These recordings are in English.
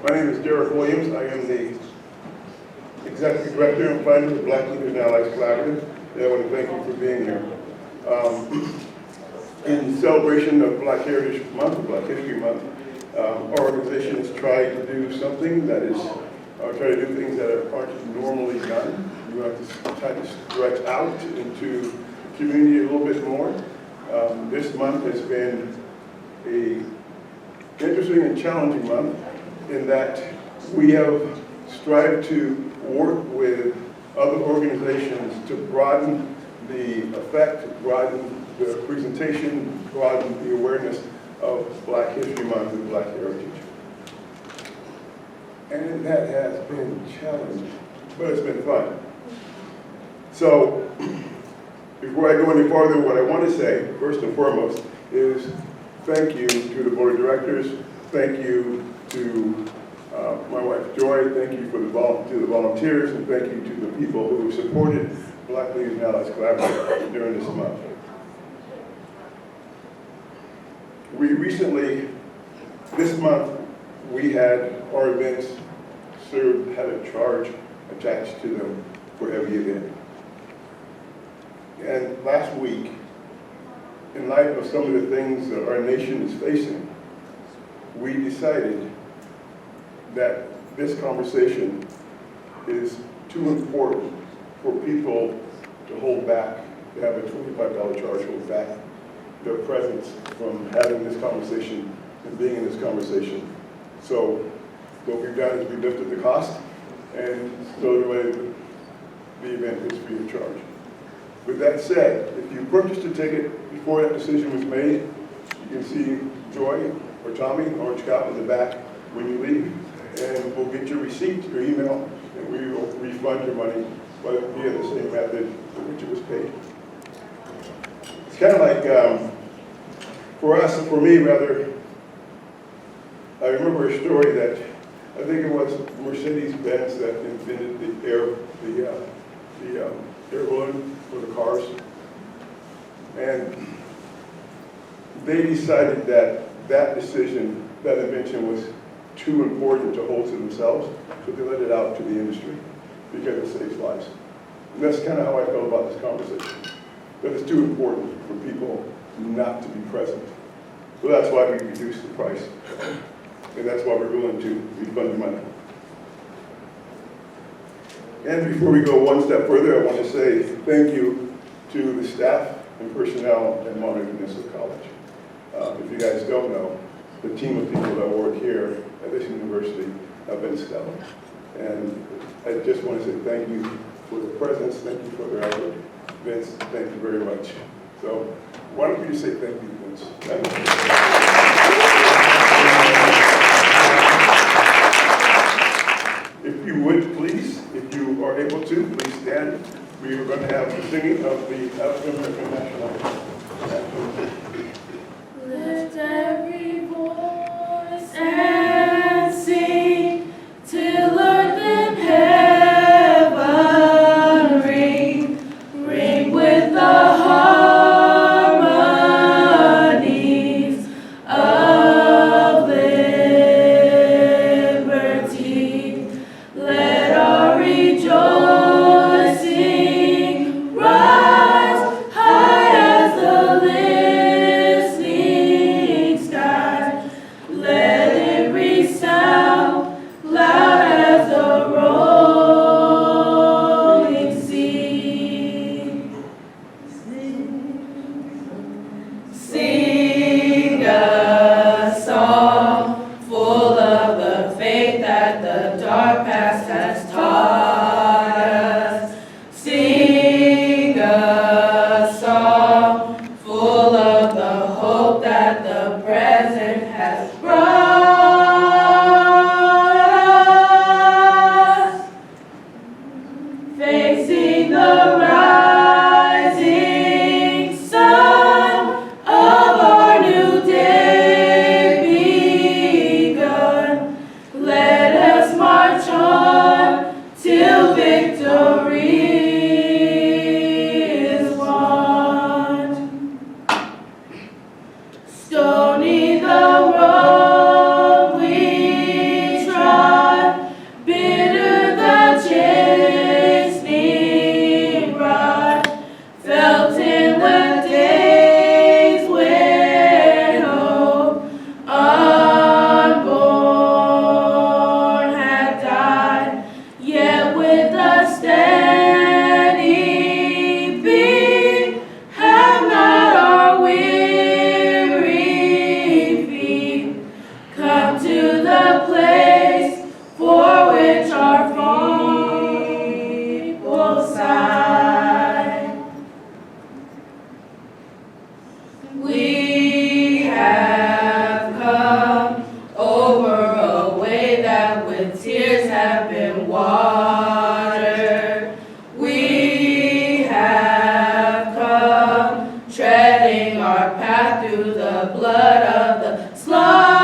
My name is Derek Williams. I am the Executive Director and Planner of the Black Leaders and Allies Collaborative. And I want to thank you for being here. In celebration of Black Heritage Month, or Black History Month, our organization has tried to do something that is, try to do things that aren't normally done. We want to try to stretch out into the community a little bit more. This month has been a interesting and challenging month in that we have strived to work with other organizations to broaden the effect, broaden the presentation, broaden the awareness of Black History Month and Black heritage. And that has been challenging, but it's been fun. So, before I go any farther, what I want to say, first and foremost, is thank you to the Board of Directors, thank you to my wife Joy, thank you to the volunteers, and thank you to the people who have supported Black Leaders and Allies Collaborative during this month. We recently, this month, we had our events had a charge attached to them for every event. And last week, in light of some of the things that our nation is facing, we decided that this conversation is too important for people to hold back, to have a $25 charge hold back their presence from having this conversation and being in this conversation. So what we've done is we lifted the cost, and so the event is free of charge. With that said, if you purchased a ticket before that decision was made, you can see Joy or Tommy, Orange Cop in the back when you leave, and we'll get your receipt, your email, and we will refund your money via the same method in which it was paid. It's kind of like, for us, for me rather, I remember a story that I think it was Mercedes-Benz that invented the air balloon for the cars. And they decided that that decision, that invention was too important to hold to themselves, so they let it out to the industry because it saves lives. And that's kind of how I felt about this conversation, that it's too important for people not to be present. So that's why we reduced the price. And that's why we're willing to refund the money. And before we go one step further, I want to say thank you to the staff and personnel at Monterey Peninsula College. If you guys don't know, the team of people that work here at this university have been stellar. And I just want to say thank you for the presence, thank you for their effort. Vince, thank you very much. So why don't you say thank you, Vince? Thank you. If you would, please, if you are able to, please stand. We are going to have the singing of the African American National Anthem. Lift every voice and sing till earth and heaven ring with the harmonies of the place for which our people sigh. We have come over a way that with tears have been watered. We have come treading our path through the blood of the slaughtered.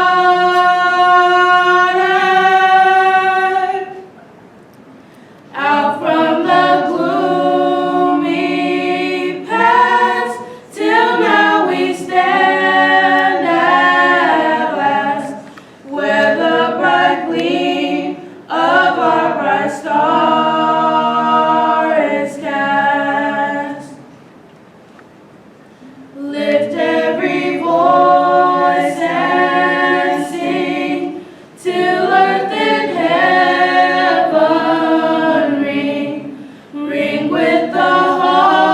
Out from the gloomy past, till now we stand at last, where the bright gleam of our bright star is cast. Lift every voice and sing, till earth and heaven ring with the harmonies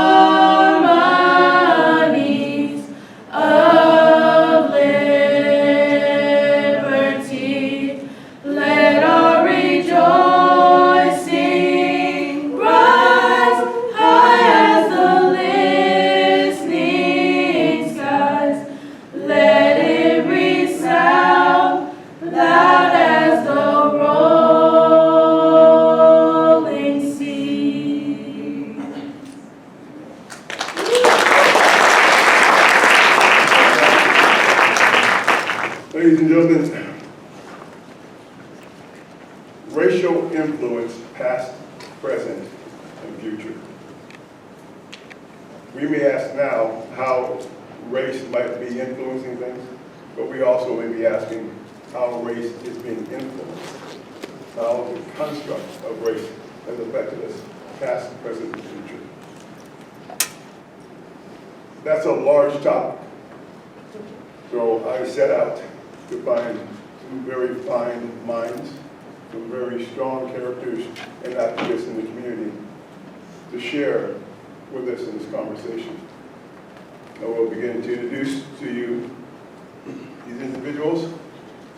of liberty. Let our rejoicing rise high as the listening skies. Let it resound loud as the rolling sea. Ladies and gentlemen, racial influence, past, present, and future. We may ask now how race might be influencing things, but we also may be asking how race is being influenced, how the construct of race has affected us, past, present, and future. That's a large topic. So I set out to find some very fine minds, some very strong characters and activists in the community to share with us in this conversation. I will begin to introduce to you these individuals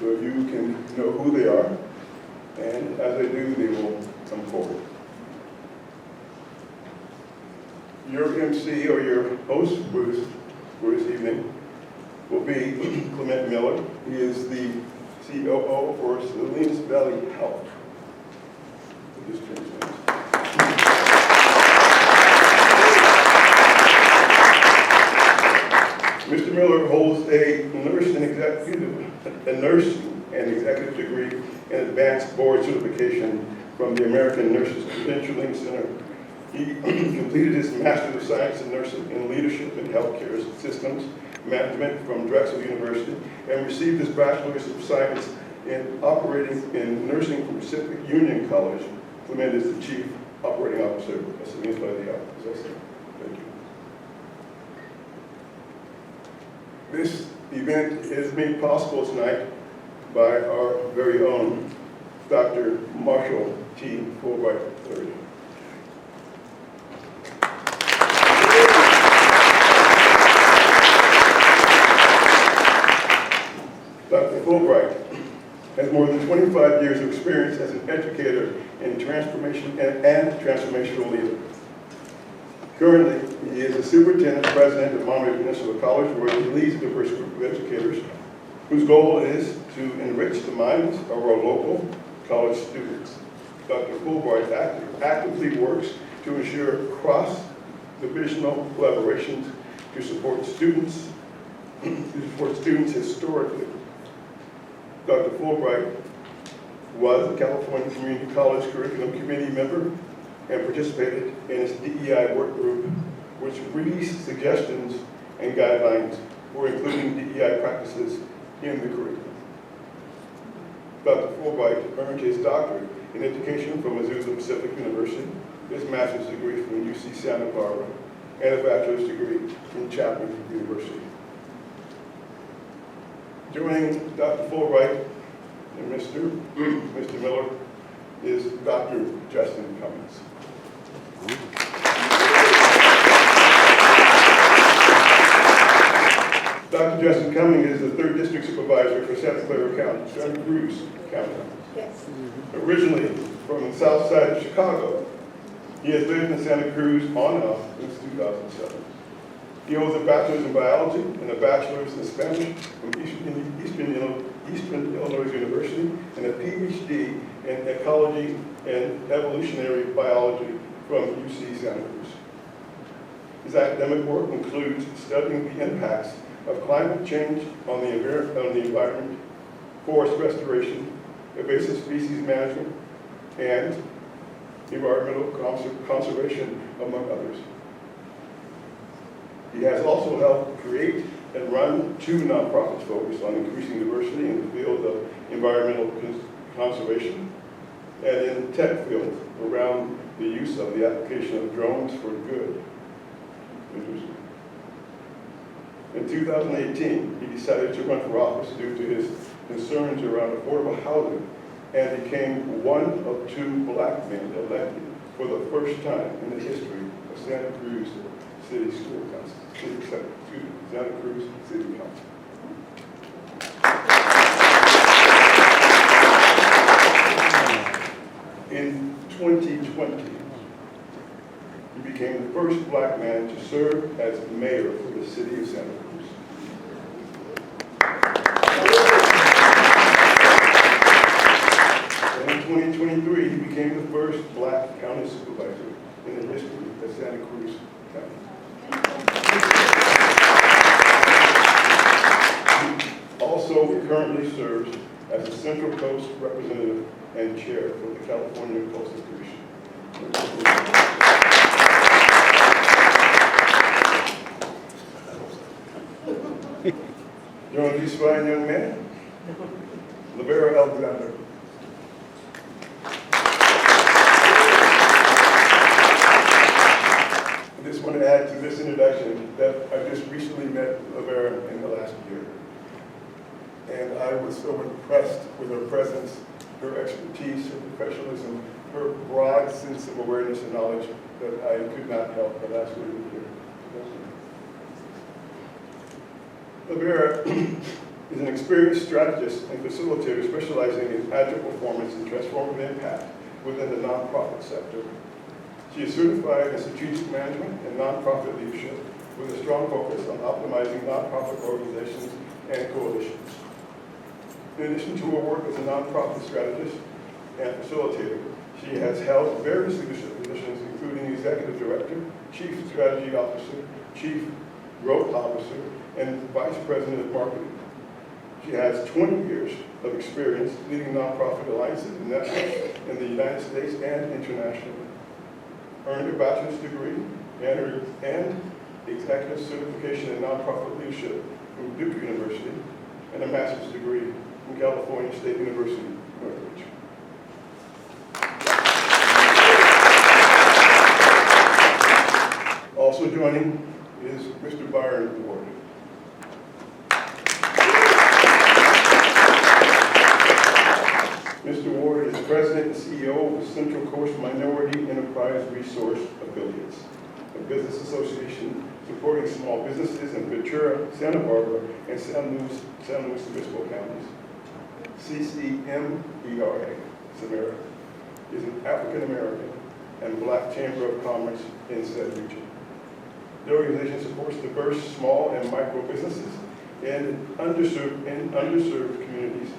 so you can know who they are, and as they do, they will come forward. Your MC or your host for this evening will be Clement Miller. He is the COO for Salinas Valley Health. Just change names. Mr. Miller holds a nursing and executive degree and advanced board certification from the American Nurses Credentialing Center. He completed his Master of Science in Nursing and Leadership in Healthcare Systems Management from Drexel University and received his Bachelor's of Science in Operating in Nursing from Pacific Union College. Clement is the Chief Operating Officer of Salinas Valley Health. As I said, thank you. This event is made possible tonight by our very own Dr. Marshall T. Fulbright III. Dr. Fulbright has more than 25 years of experience as an educator in transformation and transformational leader. Currently, he is the Superintendent President of Monterey Peninsula College, where he leads a diverse group of educators whose goal is to enrich the minds of our local college students. Dr. Fulbright actively works to ensure cross-divisional collaborations to support students historically. Dr. Fulbright was a California Community College Curriculum Committee member and participated in its DEI work group, which released suggestions and guidelines for including DEI practices in the curriculum. Dr. Fulbright earned his doctorate in education from Azusa Pacific University, his master's degree from UC Santa Barbara, and a bachelor's degree from Chapman University. Joining Dr. Fulbright and Mr. Miller is Dr. Justin Cummings. Dr. Dr. Justin Cummings is the 3rd District Supervisor for Santa Cruz County. Yes. Originally from the south side of Chicago, he has lived in Santa Cruz on and off since 2007. He holds a bachelor's in biology and a bachelor's in Spanish from Eastern Illinois University and a PhD in ecology and evolutionary biology from UC Santa Cruz. His academic work includes studying the impacts of climate change on the environment, forest restoration, invasive species management, and environmental conservation, among others. He has also helped create and run 2 nonprofits focused on increasing diversity in the field of environmental conservation and in the tech field around the use of the application of drones for good. In 2018, he decided to run for office due to his concerns around affordable housing and became one of 2 black men elected for the first time in the history of Santa Cruz City School Council. Santa Cruz City Council. In 2020, he became the first black man to serve as mayor for the city of Santa Cruz. And in 2023, he became the first black county supervisor in the history of Santa Cruz County. Also, he currently serves as the Central Coast representative and chair for the California Coastal Commission. Join this fine young man, Lavera Alexander. I just want to add to this introduction that I just recently met Lavera in the last year. And I was so impressed with her presence, her expertise, her professionalism, her broad sense of awareness and knowledge that I could not help but ask her to be here. Lavera is an experienced strategist and facilitator specializing in agile performance and transformative impact within the nonprofit sector. She is certified in strategic management and nonprofit leadership with a strong focus on optimizing nonprofit organizations and coalitions. In addition to her work as a nonprofit strategist and facilitator, she has held various leadership positions, including executive director, chief strategy officer, chief growth officer, and vice president of marketing. She has 20 years of experience leading nonprofit alliances and networks in the United States and internationally. Earned her bachelor's degree and executive certification in nonprofit leadership from Duke University, and a master's degree from California State University, Northridge. Also joining is Mr. Byron Ward. Mr. Ward is President and CEO of Central Coast Minority Enterprise Resource Affiliates, a business association supporting small businesses in Ventura, Santa Barbara, and San Luis Obispo counties. CCMERA, Samara, is an African-American and Black Chamber of Commerce in said region. The organization supports diverse small and micro businesses and underserved communities.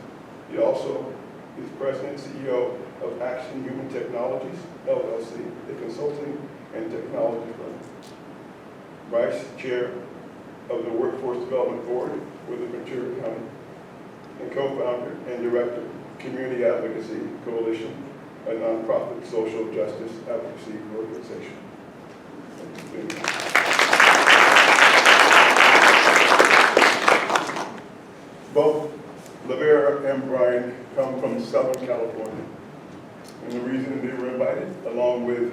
It also is President and CEO of Action Human Technologies, LLC, a consulting and technology firm. Vice Chair of the Workforce Development Board with the Ventura County, and co-founder and director of Community Advocacy Coalition, a nonprofit social justice advocacy organization. Both Lavera and Brian come from Southern California. And the reason they were invited, along with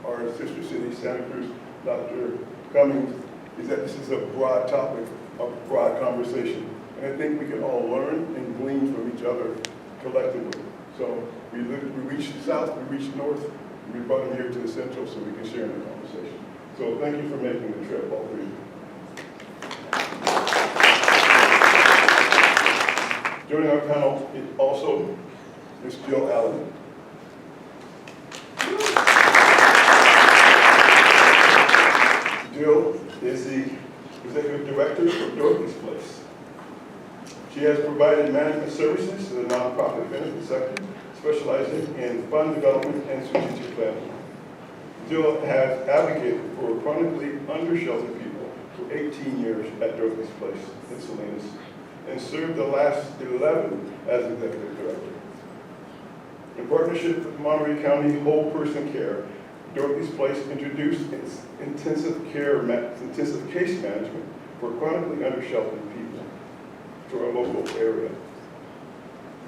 our sister city, Santa Cruz, Dr. Cummings, is that this is a broad topic, a broad conversation. And I think we can all learn and glean from each other collectively. So we reached south, we reached north, and we brought them here to the central so we can share in the conversation. So thank you for making the trip, all three of you. Joining our panel is also Ms. Jill Allen. Jill is the Executive Director of Dorothy's Place. She has provided management services to the nonprofit benefit sector, specializing in fund development and strategic planning. Jill has advocated for chronically undersheltered people for 18 years at Dorothy's Place in Salinas, and served the last 11 as Executive Director. In partnership with Monterey County Whole Person Care, Dorothy's Place introduced its intensive case management for chronically undersheltered people to our local area,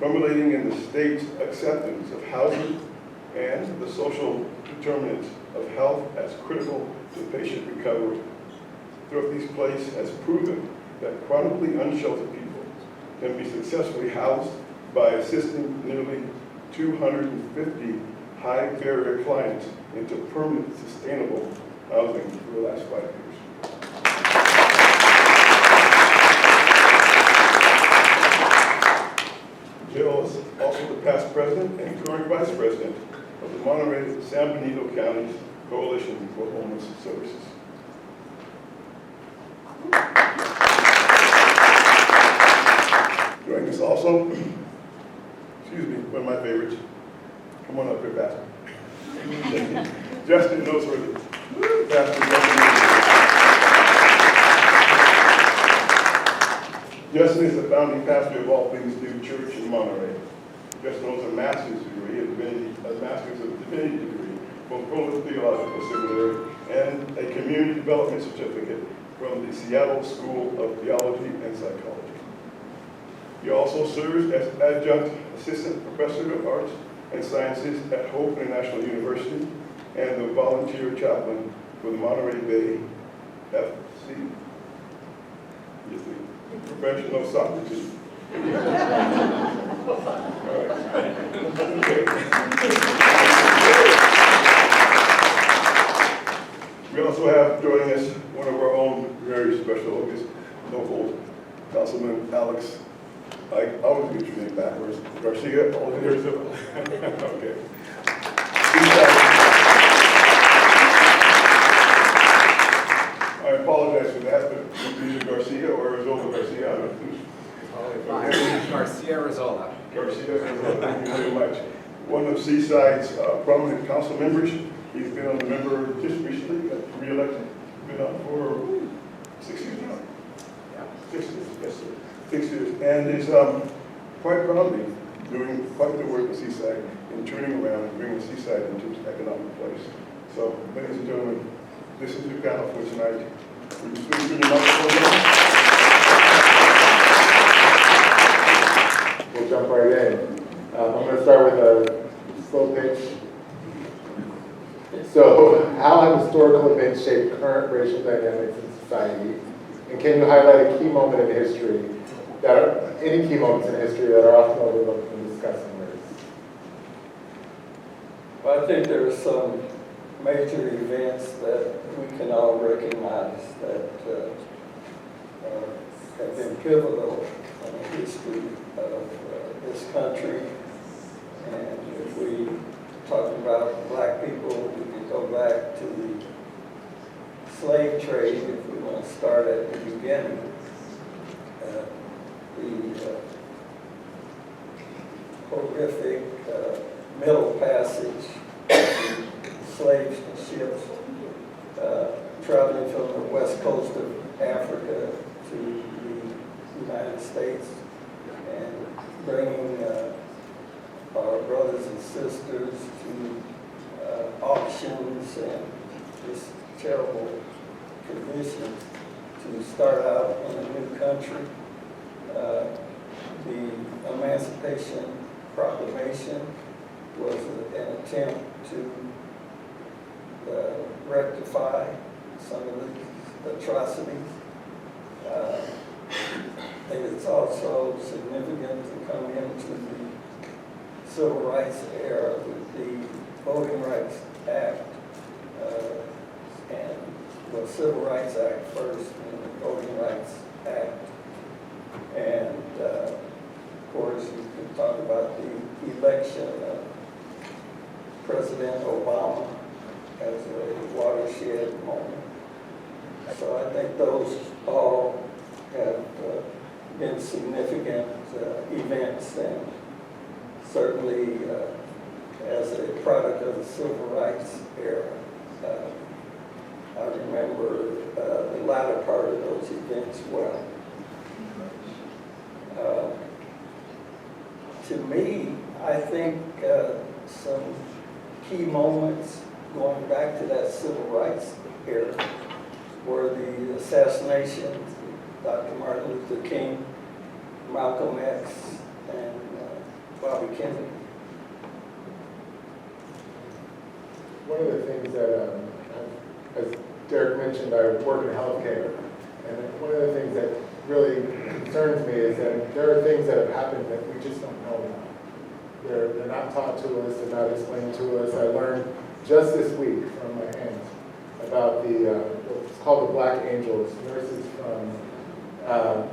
culminating in the state's acceptance of housing and the social determinants of health as critical to patient recovery. Dorothy's Place has proven that chronically unsheltered people can be successfully housed by assisting nearly 250 high-barrier clients into permanent, sustainable housing for the last 5 years. Jill is also the past president and current vice president of the Monterey-San Benito County's Coalition for Homeless Services. Joining us also, excuse me, one of my favorites. Come on up here, Pastor. Justin Noseworthy. Pastor Justin is the founding pastor of All Things New Church in Monterey. Justin holds a master's degree, a master's of divinity degree from Fuller Theological Seminary, and a community development certificate from the Seattle School of Theology and Psychology. He also serves as adjunct assistant professor of arts and sciences at Hope International University and the volunteer chaplain for the Monterey Bay FC. Yes, the professional soccer team. All right. Okay. We also have joining us one of our own very special local councilman, Alex. I always get your name backwards. Garcia, Arrazola. Okay. I apologize for that, but either Garcia or Arrazola Garcia. Garcia-Arrazola. Garcia-Arrazola, thank you very much. One of Seaside's prominent council members. He's been on the member just recently, got re-elected. Been on for 6 years now. Yeah. 6 years, yes, sir. 6 years, and is quite proudly doing quite the work at Seaside in turning around and bringing Seaside into its economic place. So, ladies and gentlemen, this is your panel for tonight. Would you please bring your microphone down? We'll jump right in. I'm going to start with a slow pitch. So, how have historical events shaped current racial dynamics in society? And can you highlight a key moment in history any key moments in history that are often overlooked when discussing race? Well, I think there are some major events that we can all recognize that have been pivotal in the history of this country. And if we talk about black people, we can go back to the slave trade if we want to start at the beginning. The horrific Middle Passage, slaves and ships traveling from the west coast of Africa to the United States and bringing our brothers and sisters to auctions and just terrible conditions to start out in a new country. The Emancipation Proclamation was an attempt to rectify some of the atrocities. I think it's also significant to come into the Civil Rights era with the Voting Rights Act, and the Civil Rights Act first and the Voting Rights Act. And Of course, you can talk about the election of President Obama as a watershed moment. So I think those all have been significant events, and certainly as a product of the civil rights era. I remember the latter part of those events well. To me, I think some key moments going back to that civil rights era were the assassinations of Dr. Martin Luther King, Malcolm X, and Bobby Kennedy. One of the things that, as Derek mentioned, I work in healthcare, and one of the things that really concerns me is that there are things that have happened that we just don't know about. They're not taught to us, they're not explained to us. I learned just this week from my aunt about what's called the Black Angels, nurses from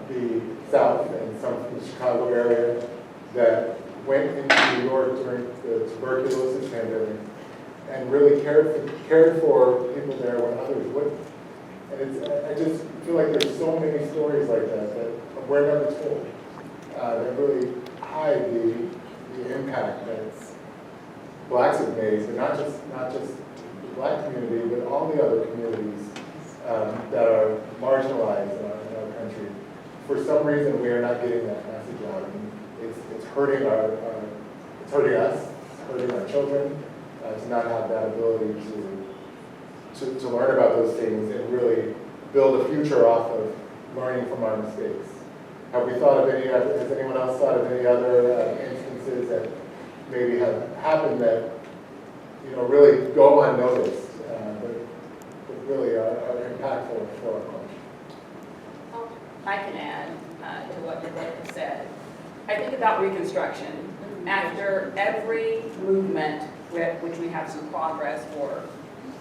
the South and some from the Chicago area that went into New York during the tuberculosis pandemic and really cared for people there when others wouldn't. And I just feel like there's so many stories like that we're never told, that really hide the impact that blacks have made, but not just the black community, but all the other communities that are marginalized in our country. For some reason, we are not getting that message out. And it's hurting it's hurting us, it's hurting our children, to not have that ability to learn about those things and really build a future off of learning from our mistakes. Have we thought of has anyone else thought of any other instances that maybe have happened that, really go unnoticed, but really are impactful for our culture? I can add to what Dorothy said. I think about Reconstruction. After every movement, which we have some progress for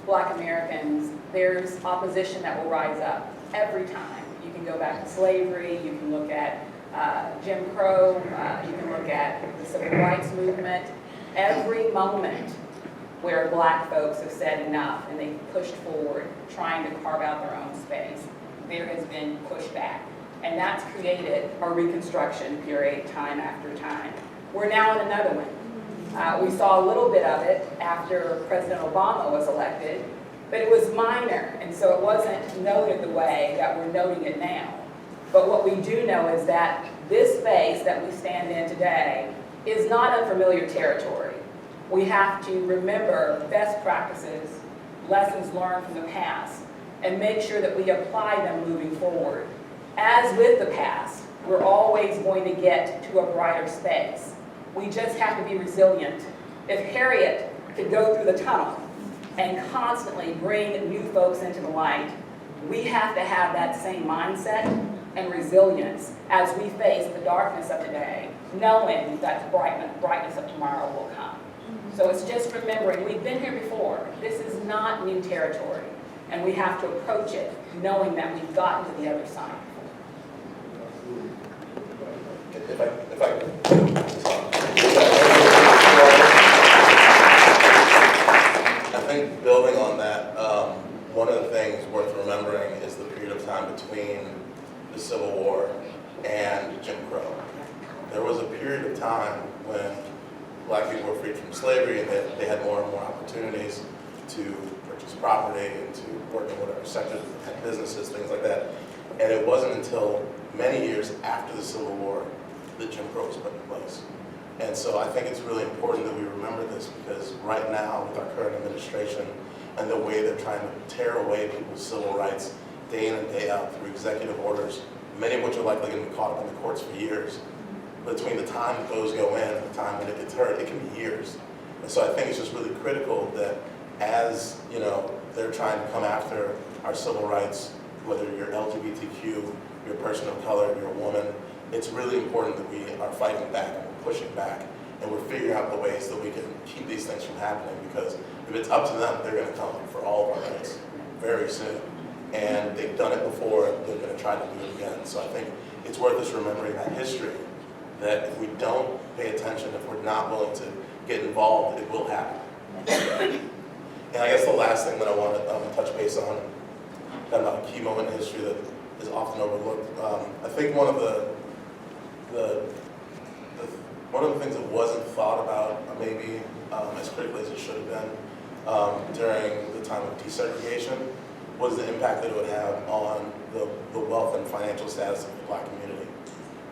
Black Americans, there's opposition that will rise up every time. You can go back to slavery, you can look at Jim Crow, you can look at the Civil Rights Movement. Every moment where Black folks have said enough and they've pushed forward, trying to carve out their own space, there has been pushback. And that's created a Reconstruction period time after time. We're now in another one. We saw a little bit of it after President Obama was elected, but it was minor, and so it wasn't noted the way that we're noting it now. But what we do know is that this space that we stand in today is not unfamiliar territory. We have to remember best practices, lessons learned from the past, and make sure that we apply them moving forward. As with the past, we're always going to get to a brighter space. We just have to be resilient. If Harriet could go through the tunnel and constantly bring new folks into the light, we have to have that same mindset and resilience as we face the darkness of today, knowing that the brightness of tomorrow will come. So it's just remembering we've been here before. This is not new territory, and we have to approach it knowing that we've gotten to the other side. If I think building on that, one of the things worth remembering is the period of time between the Civil War and Jim Crow. There was a period of time when Black people were freed from slavery and they had more and more opportunities to purchase property and to work in whatever sectors, had businesses, things like that. And it wasn't until many years after the Civil War that Jim Crow was put in place. And so I think it's really important that we remember this, because right now with our current administration and the way they're trying to tear away people's civil rights day in and day out through executive orders, many of which are likely going to be caught up in the courts for years. Between the time that those go in and the time that it gets heard, it can be years. And so I think it's just really critical that as they're trying to come after our civil rights, whether you're LGBTQ, you're a person of color, you're a woman, it's really important that we are fighting back and we're pushing back and we're figuring out the ways that we can keep these things from happening, because if it's up to them, they're going to come for all of our rights very soon. And they've done it before, they're going to try to do it again. So I think it's worth us remembering that history, that if we don't pay attention, if we're not willing to get involved, it will happen. And I guess the last thing that I want to touch base on, kind of a key moment in history that is often overlooked. I think one of the things that wasn't thought about maybe as critically as it should have been during the time of desegregation was the impact that it would have on the wealth and financial status of the Black community.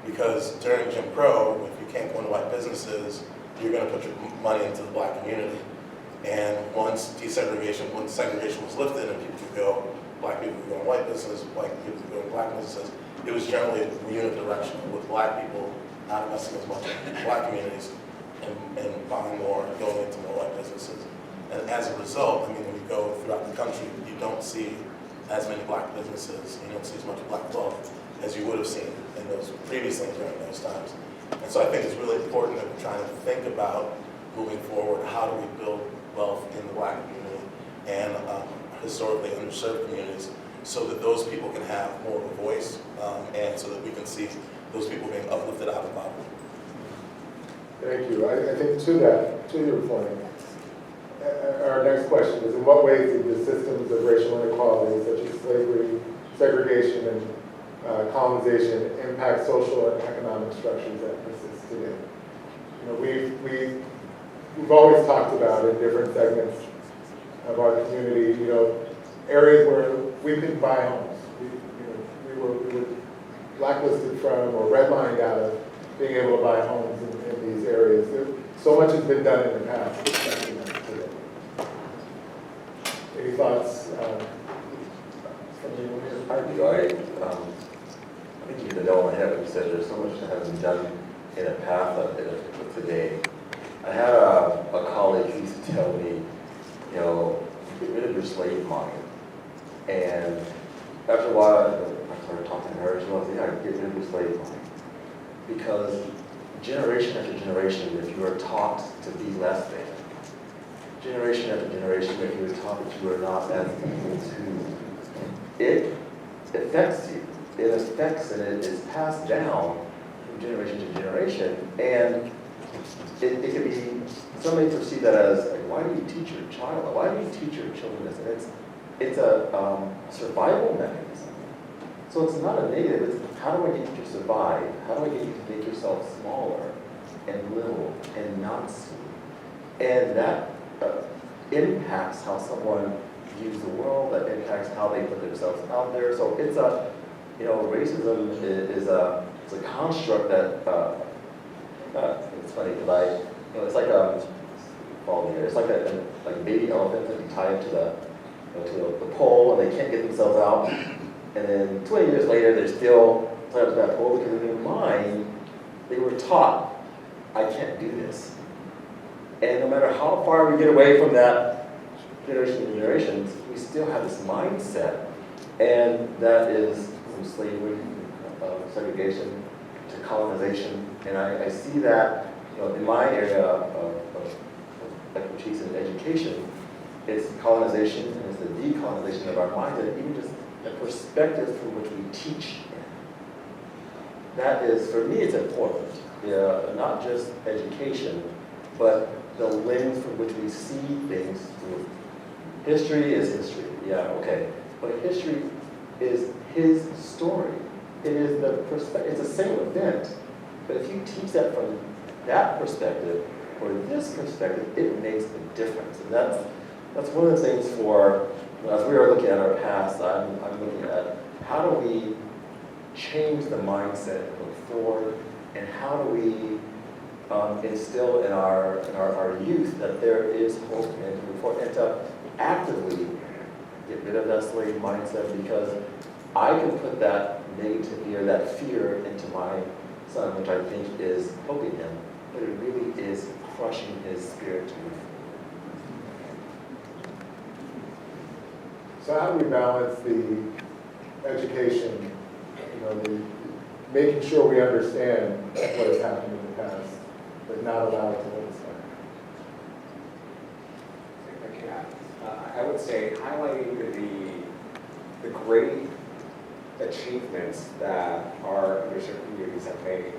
Because during Jim Crow, if you can't go into white businesses, you're going to put your money into the Black community. And once segregation was lifted and people could go, Black people could go in white businesses, white people could go in Black businesses, it was generally unidirectional, with Black people not investing as much in Black communities and buying more and going into more white businesses. And as a result, I mean, when you go throughout the country, you don't see as many Black businesses, you don't see as much Black wealth as you would have seen in those previously during those times. And so I think it's really important that we're trying to think about moving forward, how do we build wealth in the Black community and historically underserved communities so that those people can have more of a voice and so that we can see those people being uplifted out of poverty. Thank you. I think to your point, our next question is, in what ways did the systems of racial inequality, such as slavery, segregation, and colonization, impact social and economic structures that persist today? You know, we've always talked about in different segments of our community, you know, areas where we couldn't buy homes. We were blacklisted from or redlined out of being able to buy homes in these areas. So much has been done in the past. Any thoughts from anyone here? I do. I think you hit the nail on the head when you said there's so much that has been done in the past of today. I had a colleague who used to tell me, you know, get rid of your slave mind. And after a while, I started talking to her, she was like, yeah, get rid of your slave mind. Because generation after generation, if you are taught to be less than, generation after generation, if you are taught that you are not as equal to, it affects you. It affects and it is passed down from generation to generation. And it can be, somebody perceive that as, like, why do you teach your child? Why do you teach your children this? And it's a survival mechanism. So it's not a negative, it's how do I get you to survive? How do I get you to make yourself smaller and little and not seen? And that impacts how someone views the world, that impacts how they put themselves out there. So it's you know, racism is a construct that, it's funny because you know, it's like it's like a baby elephant that you tie to the pole and they can't get themselves out. And then 20 years later, they're still tied to that pole because in their mind, they were taught, I can't do this. And no matter how far we get away from that generation to generations, we still have this mindset. And that is from slavery, segregation, to colonization. And I see that, you know, in my area of expertise in education, it's colonization and it's the decolonization of our minds, and even just the perspective from which we teach in. That is, for me, it's important. Not just education, but the lens from which we see things through. History is history, yeah, okay. But history is his story. It is the perspective, it's the same event. But if you teach that from that perspective, or this perspective, it makes a difference. And that's one of the things for, as we are looking at our past, I'm looking at how do we change the mindset and look forward, and how do we instill in our youth that there is hope and to move forward, and to actively get rid of that slave mindset, because I can put that negativity or that fear into my son, which I think is helping him, but it really is crushing his spirit to move forward. So how do we balance the education, you know, the making sure we understand what has happened in the past, but not allow it to hold us back? I would say highlighting the great achievements that our underserved communities have made.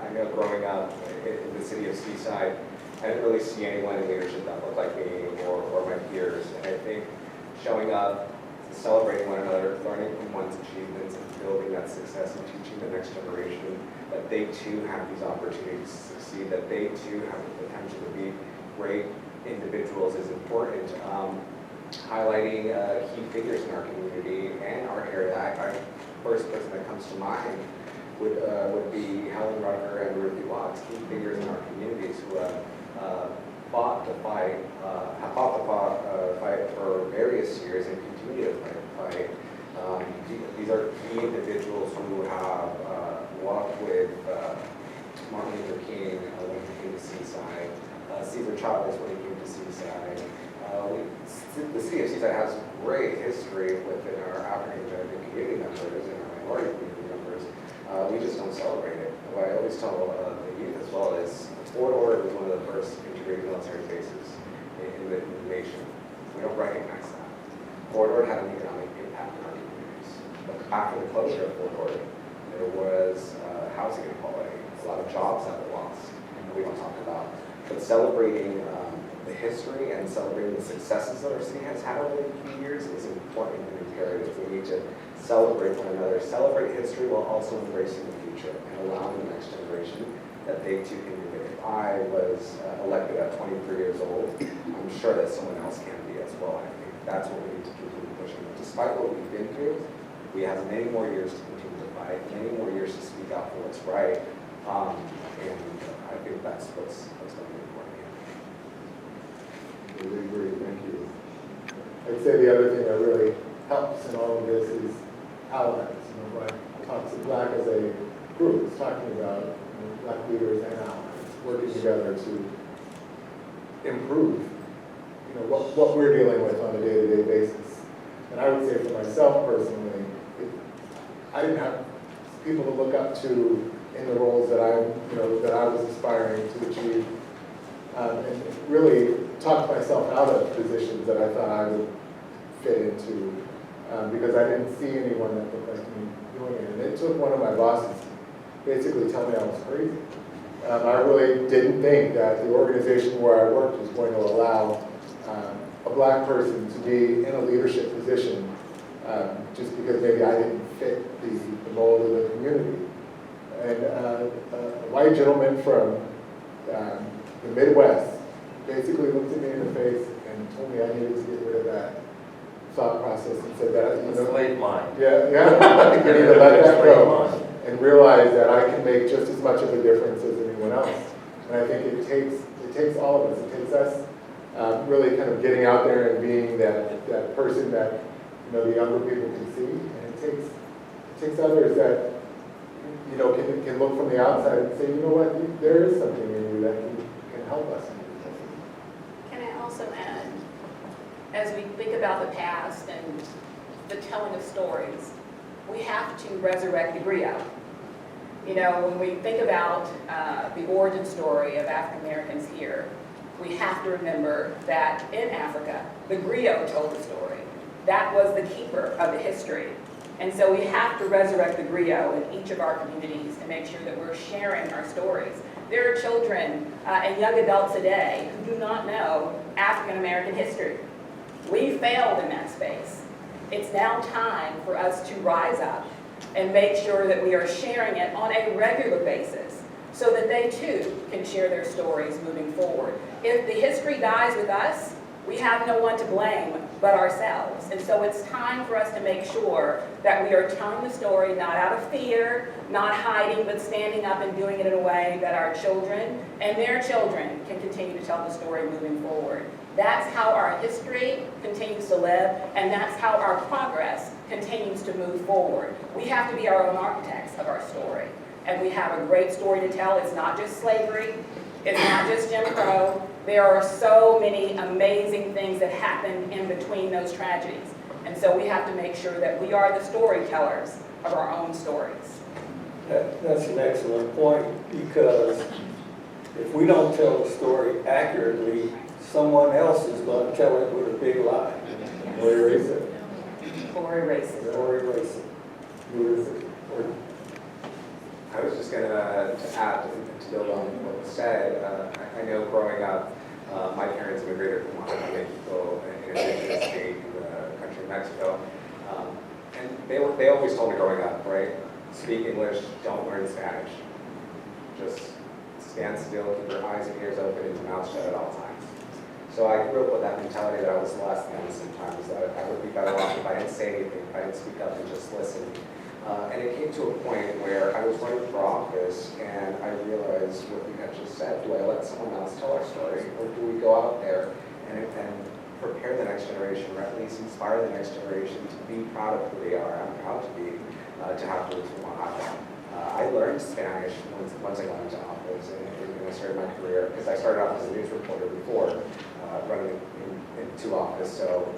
I know growing up in the city of Seaside, I didn't really see anyone in leadership that looked like me or my peers. And I think showing up, celebrating one another, learning from one's achievements, and building that success and teaching the next generation that they too have these opportunities to succeed, that they too have the potential to be great individuals is important. Highlighting key figures in our community and our area. I first person that comes to mind would be Helen Rucker and Dorothy, key figures in our communities who have fought the fight for various years and continue to fight. These are key individuals who have walked with Martin Luther King when he came to Seaside, Cesar Chavez when he came to Seaside. The city of Seaside has great history within our African American community members and our minority community members. We just don't celebrate it. What I always tell the youth as well is Fort Ord was one of the first integrated military bases in the nation. We don't recognize that. Fort Ord had an economic impact on our communities. But after the closure of Fort Ord, there was housing inequality, a lot of jobs that were lost, and we don't talk about. But celebrating the history and celebrating the successes that our city has had over the few years is important and imperative. We need to celebrate one another, celebrate history while also embracing the future and allowing the next generation that they too can do it. If I was elected at 23 years old, I'm sure that someone else can be as well. I think that's what we need to continue pushing. Despite what we've been through, we have many more years to continue to fight, many more years to speak out for what's right, and I think that's what's going to be important here. Really agree, thank you. I'd say the other thing that really helps in all of this is allies. Right? Talks of BLAAC as a group. It's talking about Black leaders and allies working together to improve, what we're dealing with on a day-to-day basis. And I would say for myself personally, I didn't have people to look up to in the roles that I was aspiring to achieve, and really talked myself out of positions that I thought I would fit into, because I didn't see anyone that looked like me doing it. And it took one of my bosses basically tell me I was crazy. I really didn't think that the organization where I worked was going to allow a Black person to be in a leadership position just because maybe I didn't fit the mold of the community. And a white gentleman from the Midwest basically looked at me in the face and told me I needed to get rid of that thought process and said that, Slave mind. yeah, I need to let that go and realize that I can make just as much of a difference as anyone else. And I think it takes all of us. It takes us really kind of getting out there and being that person that the younger people can see, and it takes others that can look from the outside and say, what, there is something in you that can help us. Can I also add, as we think about the past and the telling of stories, we have to resurrect the griot. When we think about the origin story of African Americans here, we have to remember that in Africa, the griot told the story. That was the keeper of the history. And so we have to resurrect the griot in each of our communities and make sure that we're sharing our stories. There are children and young adults today who do not know African American history. We failed in that space. It's now time for us to rise up and make sure that we are sharing it on a regular basis so that they too can share their stories moving forward. If the history dies with us, we have no one to blame but ourselves. And so it's time for us to make sure that we are telling the story not out of fear, not hiding, but standing up and doing it in a way that our children and their children can continue to tell the story moving forward. That's how our history continues to live, and that's how our progress continues to move forward. We have to be our own architects of our story. And we have a great story to tell. It's not just slavery. It's not just Jim Crow. There are so many amazing things that happen in between those tragedies. And so we have to make sure that we are the storytellers of our own stories. That's an excellent point, because if we don't tell the story accurately, someone else is going to tell it with a big lie. Or erase it. Or erase it. Or erase it. I I was just going to add to build on what was said. I know growing up, my parents immigrated from Monterey, Mexico, in a indigenous state in the country of Mexico. And they always told me growing up, right? Speak English, don't learn Spanish. Just stand still, keep your eyes and ears open and your mouth shut at all times. So I grew up with that mentality that I was less than sometimes, that I would be better off if I didn't say anything, if I didn't speak up and just listen. And it came to a point where I was running for office and I realized what you had just said. Do I let someone else tell our story, or do we go out there and prepare the next generation, or at least inspire the next generation to be proud of who they are? I'm proud to be, to have roots from Oaxaca. I learned Spanish once I got into office and I started my career, because I started off as a news reporter before running into office. So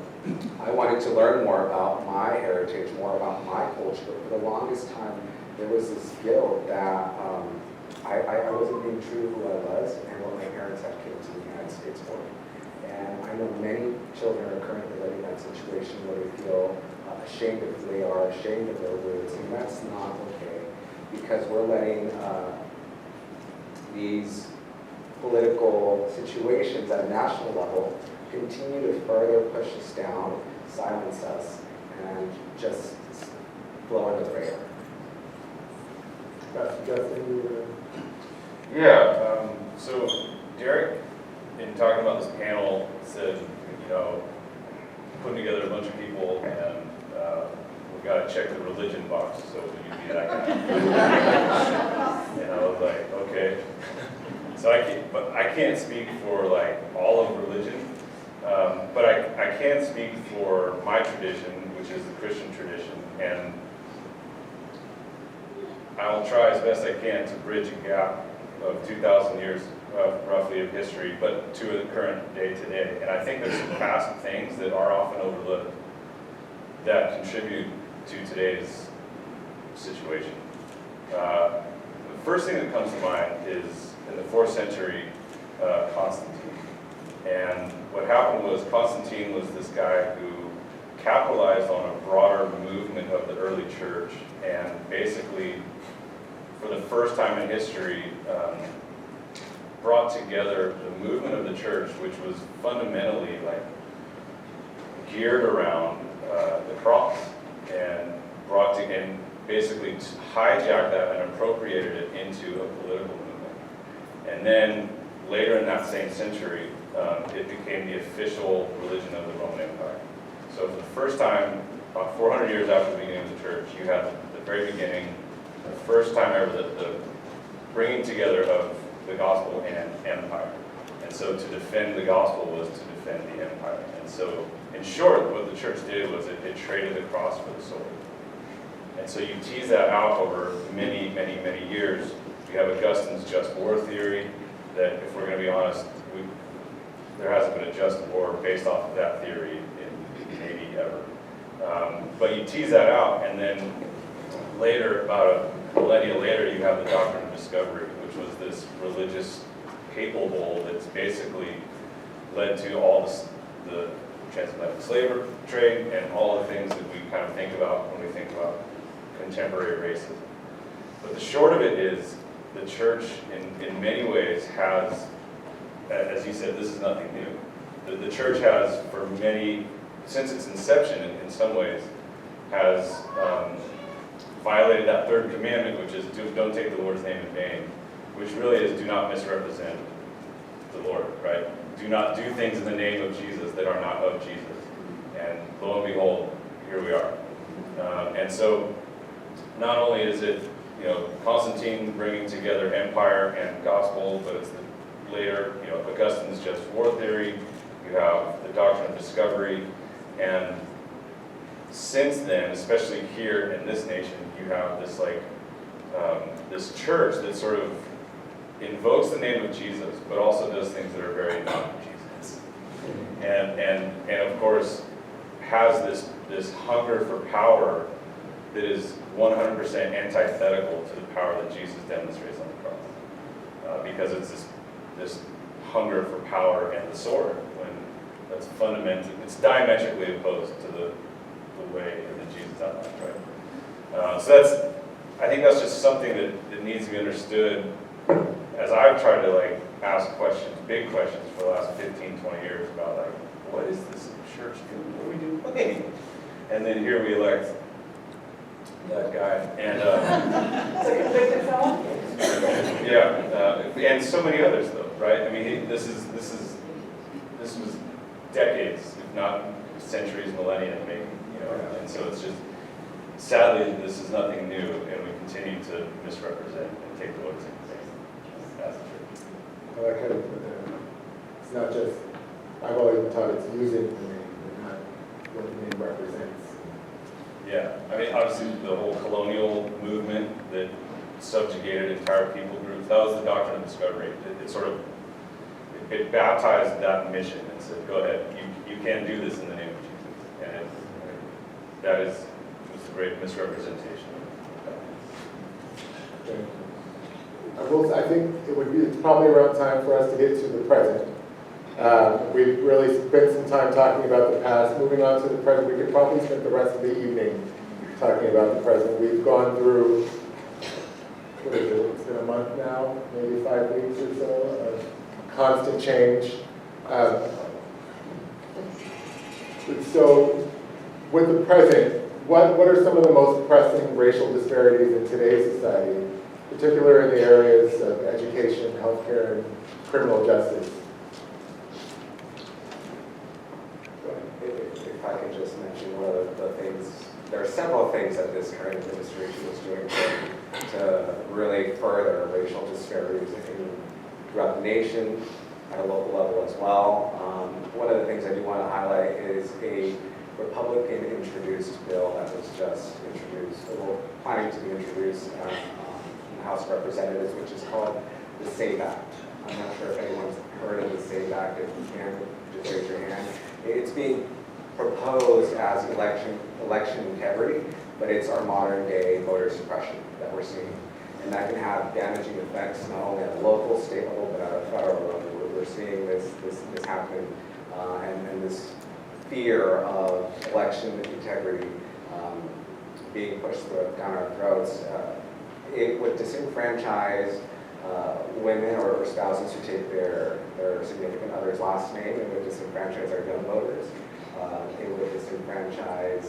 I wanted to learn more about my heritage, more about my culture. But for the longest time, there was this guilt that I wasn't being true to who I was and what my parents had came to the United States for. And I know many children are currently living in that situation where they feel ashamed of who they are, ashamed of their roots, and that's not okay, because we're letting these political situations at a national level continue to further push us down, silence us, and just blow under the radar. Yeah, so Derek, in talking about this panel, said, you know, putting together a bunch of people and we got to check the religion box, so will you be that guy? And I was like, okay. So I can't speak for like all of religion, but I can speak for my tradition, which is the Christian tradition, and I'll try as best I can to bridge a gap of 2,000 years roughly of history, but to the current day today. And I think there's some past things that are often overlooked that contribute to today's situation. The first thing that comes to mind is in the 4th century, Constantine. And what happened was Constantine was this guy who capitalized on a broader movement of the early church, and basically, for the first time in history, brought together the movement of the church, which was fundamentally like geared around the cross, and brought to, and basically hijacked that and appropriated it into a political movement. And then later in that same century, it became the official religion of the Roman Empire. So for the first time, about 400 years after the beginning of the church, you had the very beginning, the first time ever the bringing together of the gospel and empire. And so to defend the gospel was to defend the empire. And so, in short, what the church did was it traded the cross for the sword. And so you tease that out over many, many, many years. You have Augustine's just war theory, that if we're going to be honest, there hasn't been a just war based off of that theory in maybe ever. But you tease that out, and then later, about a millennia later, you have the doctrine of discovery, which was this religious papal bull that's basically led to all the transatlantic slave trade and all the things that we kind of think about when we think about contemporary racism. But the short of it is, the church in many ways has, as you said, this is nothing new. The church has, for many, since its inception in some ways, has violated that 3rd commandment, which is don't take the Lord's name in vain, which really is do not misrepresent the Lord, right? Do not do things in the name of Jesus that are not of Jesus. And lo and behold, here we are. And so not only is it, you know, Constantine bringing together empire and gospel, but it's the later, you know, Augustine's just war theory. You have the doctrine of discovery, and since then, especially here in this nation, you have this like this church that sort of invokes the name of Jesus, but also does things that are very not Jesus, and of course has this hunger for power that is 100% antithetical to the power that Jesus demonstrates on the cross, because it's this hunger for power and the sword, when that's fundamentally, it's diametrically opposed to the way that Jesus outlines, right? So that's, I think that's just something that needs to be understood as I've tried to like ask questions, big questions for the last 15, 20 years about like, what is this church doing? What are we doing? And then here we elect that guy. And yeah, and so many others though, right? I mean, this was decades, if not centuries, millennia in the making, you know. And so it's just, sadly, this is nothing new, and we continue to misrepresent and take the Lord's name as the church. I like how you put that. It's not just, I've always been taught it's using the name, but not what the name represents. Yeah, I mean, obviously, the whole colonial movement that subjugated entire people groups, that was the doctrine of discovery. It sort of, it baptized that mission and said, go ahead, you can do this in the name of Jesus. And that is just a great misrepresentation. I think it would be, it's probably around time for us to get to the present. We've really spent some time talking about the past. Moving on to the present, we could probably spend the rest of the evening talking about the present. We've gone through, what is it, it's been a month now, maybe 5 weeks or so, of constant change. So with the present, what are some of the most pressing racial disparities in today's society, particularly in the areas of education, healthcare, and criminal justice? If I could just mention one of the things, there are several things that this current administration is doing to really further racial disparities throughout the nation, at a local level as well. One of the things I do want to highlight is a Republican-introduced bill that was just introduced, or planning to be introduced in the House of Representatives, which is called the SAVE Act. I'm not sure if anyone's heard of the SAVE Act. If you can, just raise your hand. It's being proposed as election integrity, but it's our modern day voter suppression that we're seeing. And that can have damaging effects not only at a local, state level, but at a federal level. We're seeing this happen, and this fear of election integrity being pushed down our throats. It would disenfranchise women or spouses who take their significant other's last name. It would disenfranchise our young voters. It would disenfranchise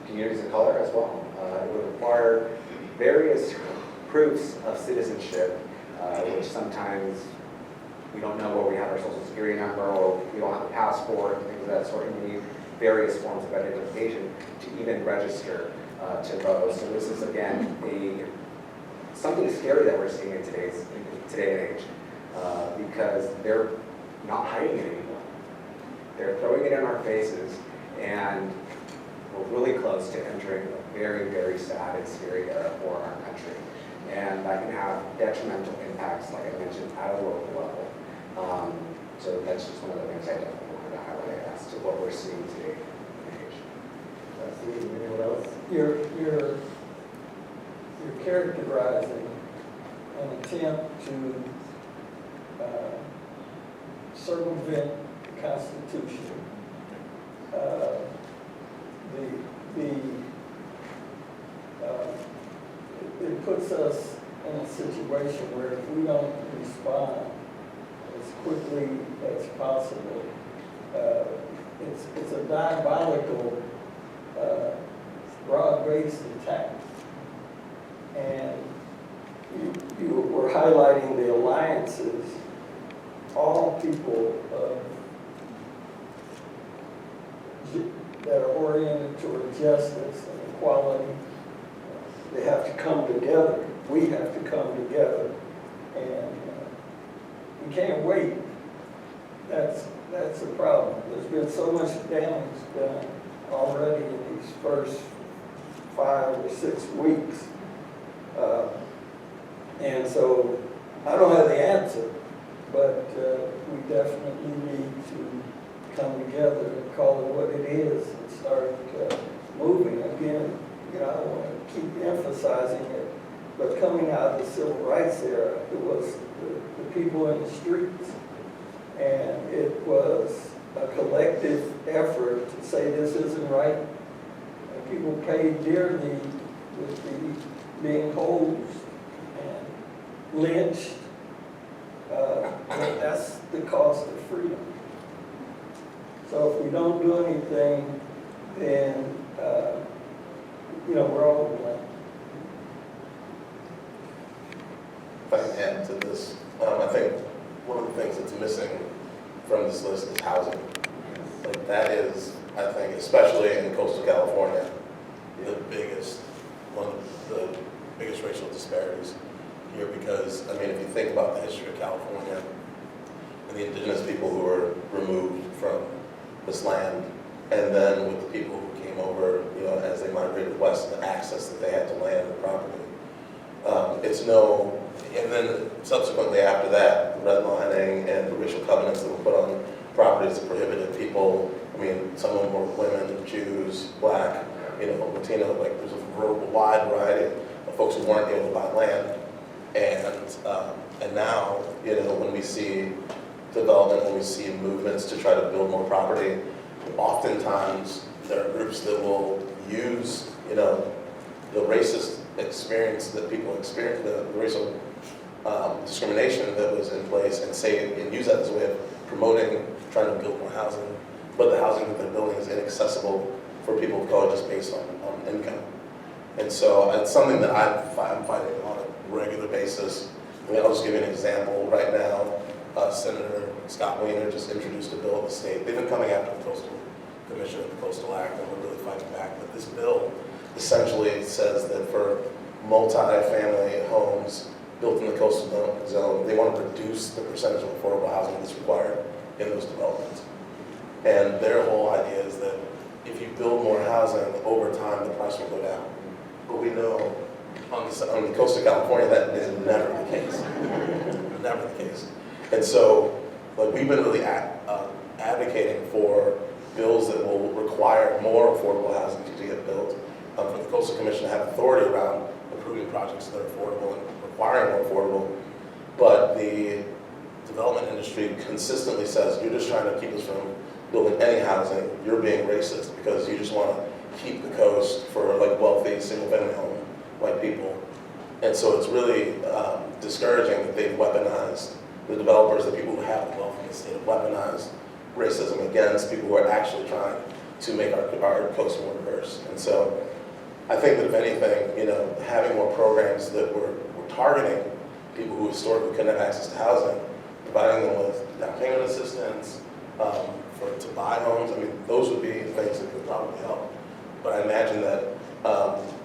communities of color as well. It would require various proofs of citizenship, which sometimes we don't know where we have our social security number, or we don't have a passport, things of that sort, and we need various forms of identification to even register to vote. So this is, again, something scary that we're seeing in today and age, because they're not hiding it anymore. They're throwing it in our faces, and we're really close to entering a very, very sad and scary era for our country. And that can have detrimental impacts, like I mentioned, at a local level. So that's just one of the things I definitely wanted to highlight as to what we're seeing today in the age. Absolutely. Anyone else? You're characterizing an attempt to circumvent the Constitution. It puts us in a situation where if we don't respond as quickly as possible, it's a diabolical, broad-based attack. And you were highlighting the alliances. All people that are oriented toward justice and equality, they have to come together. We have to come together, and we can't wait. That's the problem. There's been so much damage done already in these first 5 or 6 weeks, and so I don't have the answer, but we definitely need to come together and call it what it is and start moving again. I don't want to keep emphasizing it, but coming out of the civil rights era, it was the people in the streets, and it was a collective effort to say this isn't right. And people paid dearly with the being hosed and lynched. That's the cost of freedom. So if we don't do anything, then, we're all blamed. If I can add to this, I think one of the things that's missing from this list is housing. Like that is, I think, especially in coastal California, one of the biggest racial disparities here because, I mean, if you think about the history of California and the indigenous people who were removed from this land, and then with the people who came over, as they migrated west, the access that they had to land and property. And then subsequently after that, redlining and the racial covenants that were put on properties that prohibited people, I mean, some of them were women, Jews, Black, Latino, like there's a wide variety of folks who weren't able to buy land. And now, when we see development, when we see movements to try to build more property, oftentimes there are groups that will use, the racist experience that people experience, the racial discrimination that was in place, and use that as a way of promoting, trying to build more housing. But the housing that they're building is inaccessible for people of color just based on income. And so it's something that I'm fighting on a regular basis. I mean, I'll just give you an example. Right now, Senator Scott Wiener just introduced a bill in the state. They've been coming after the Coastal Commission and the Coastal Act, and we're really fighting back. But this bill essentially says that for multi-family homes built in the coastal zone, they want to reduce the percentage of affordable housing that's required in those developments. And their whole idea is that if you build more housing, over time, the price will go down. But we know on the coast of California, that is never the case. Never the case. And so, we've been really advocating for bills that will require more affordable housing to get built, for the Coastal Commission to have authority around approving projects that are affordable and requiring more affordable. But the development industry consistently says, you're just trying to keep us from building any housing, you're being racist because you just want to keep the coast for wealthy single-family home white people. And so it's really discouraging that they've weaponized the developers, the people who have the wealth in the state, have weaponized racism against people who are actually trying to make our coast more diverse. And so I think that if anything, having more programs that we're targeting people who historically couldn't have access to housing, providing them with down payment assistance, to buy homes, I mean, those would be things that could probably help. But I imagine that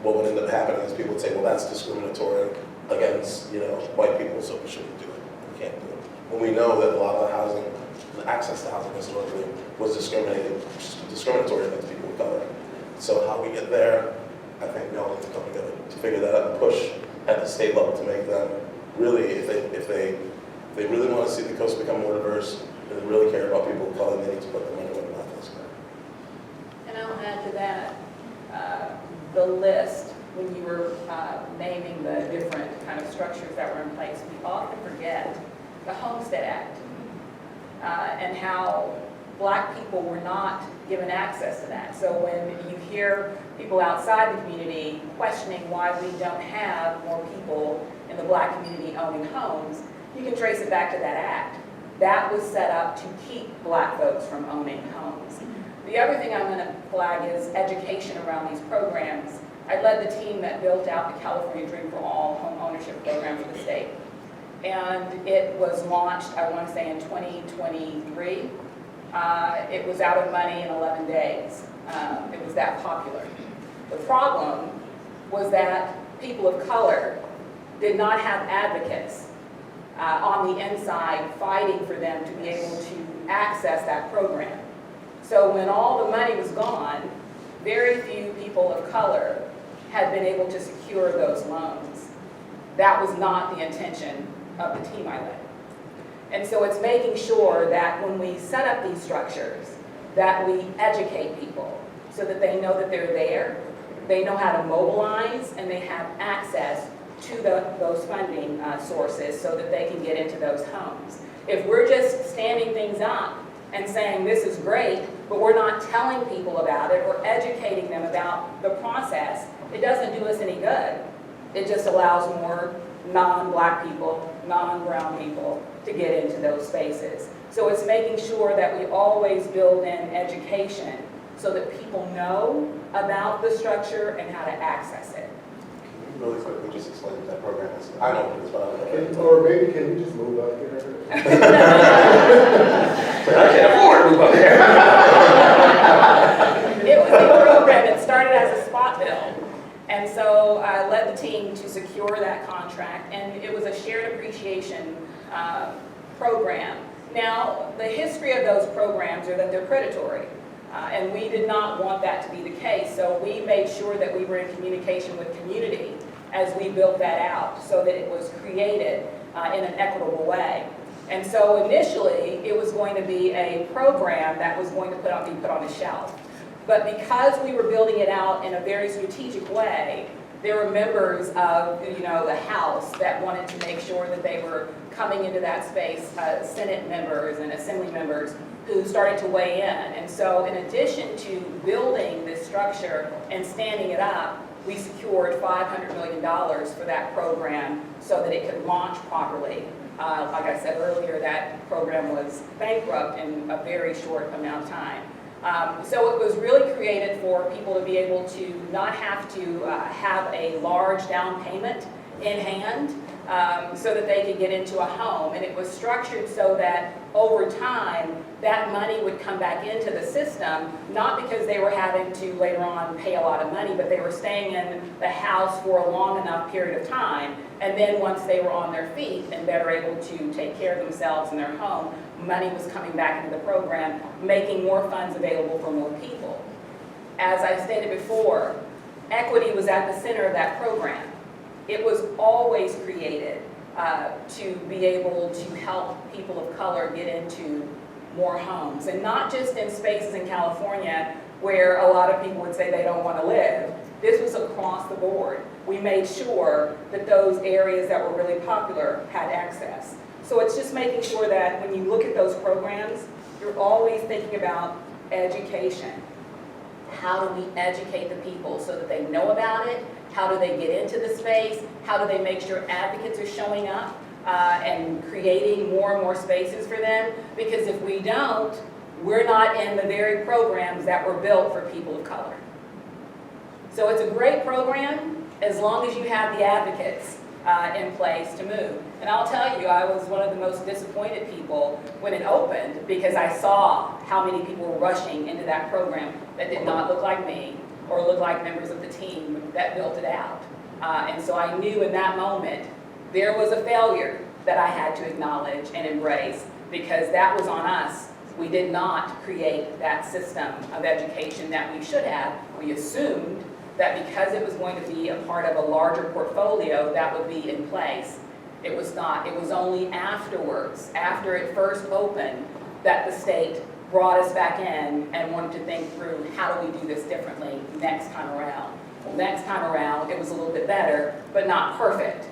what would end up happening is people would say, well, that's discriminatory against, white people, so we shouldn't do it. We can't do it. When we know that a lot of the housing, the access to housing historically was discriminatory against people of color. So how we get there, I think we all need to come together to figure that out and push at the state level to make them really, if they really want to see the coast become more diverse, and they really care about people of color, they need to put their money where their mouth is. And I'll add to that, the list, when you were naming the different kind of structures that were in place, we often forget the Homestead Act and how Black people were not given access to that. So when you hear people outside the community questioning why we don't have more people in the Black community owning homes, you can trace it back to that act. That was set up to keep Black folks from owning homes. The other thing I'm going to flag is education around these programs. I led the team that built out the California Dream for All home ownership program for the state. And it was launched, I want to say, in 2023. It was out of money in 11 days. It was that popular. The problem was that people of color did not have advocates on the inside fighting for them to be able to access that program. So when all the money was gone, very few people of color had been able to secure those loans. That was not the intention of the team I led. And so it's making sure that when we set up these structures, that we educate people so that they know that they're there, they know how to mobilize, and they have access to those funding sources so that they can get into those homes. If we're just standing things up and saying this is great, but we're not telling people about it or educating them about the process, it doesn't do us any good. It just allows more non-Black people, non-brown people to get into those spaces. So it's making sure that we always build in education so that people know about the structure and how to access it. Can you really quickly just explain what that program is? I know what it is, but I don't know. Or maybe can you just move up here? I can't afford to move up here. It was a program that started as a spot bill. And so I led the team to secure that contract, and it was a shared appreciation program. Now, the history of those programs are that they're predatory, and we did not want that to be the case, so we made sure that we were in communication with community as we built that out so that it was created in an equitable way. And so initially, it was going to be a program that was going to be put on the shelf. But because we were building it out in a very strategic way, there were members of the House that wanted to make sure that they were coming into that space, Senate members and Assembly members who started to weigh in. And so in addition to building this structure and standing it up, we secured $500 million for that program so that it could launch properly. Like I said earlier, that program was bankrupt in a very short amount of time. So it was really created for people to be able to not have to have a large down payment in hand so that they could get into a home. And it was structured so that over time, that money would come back into the system, not because they were having to later on pay a lot of money, but they were staying in the house for a long enough period of time. And then once they were on their feet and better able to take care of themselves in their home, money was coming back into the program, making more funds available for more people. As I stated before, equity was at the center of that program. It was always created to be able to help people of color get into more homes, and not just in spaces in California where a lot of people would say they don't want to live. This was across the board. We made sure that those areas that were really popular had access. So it's just making sure that when you look at those programs, you're always thinking about education. How do we educate the people so that they know about it? How do they get into the space? How do they make sure advocates are showing up and creating more and more spaces for them? Because if we don't, we're not in the very programs that were built for people of color. So it's a great program as long as you have the advocates in place to move. And I'll tell you, I was one of the most disappointed people when it opened because I saw how many people were rushing into that program that did not look like me or look like members of the team that built it out. And so I knew in that moment there was a failure that I had to acknowledge and embrace because that was on us. We did not create that system of education that we should have. We assumed that because it was going to be a part of a larger portfolio that would be in place. It was not. It was only afterwards, after it first opened, that the state brought us back in and wanted to think through how do we do this differently next time around. Well, next time around, it was a little bit better, but not perfect.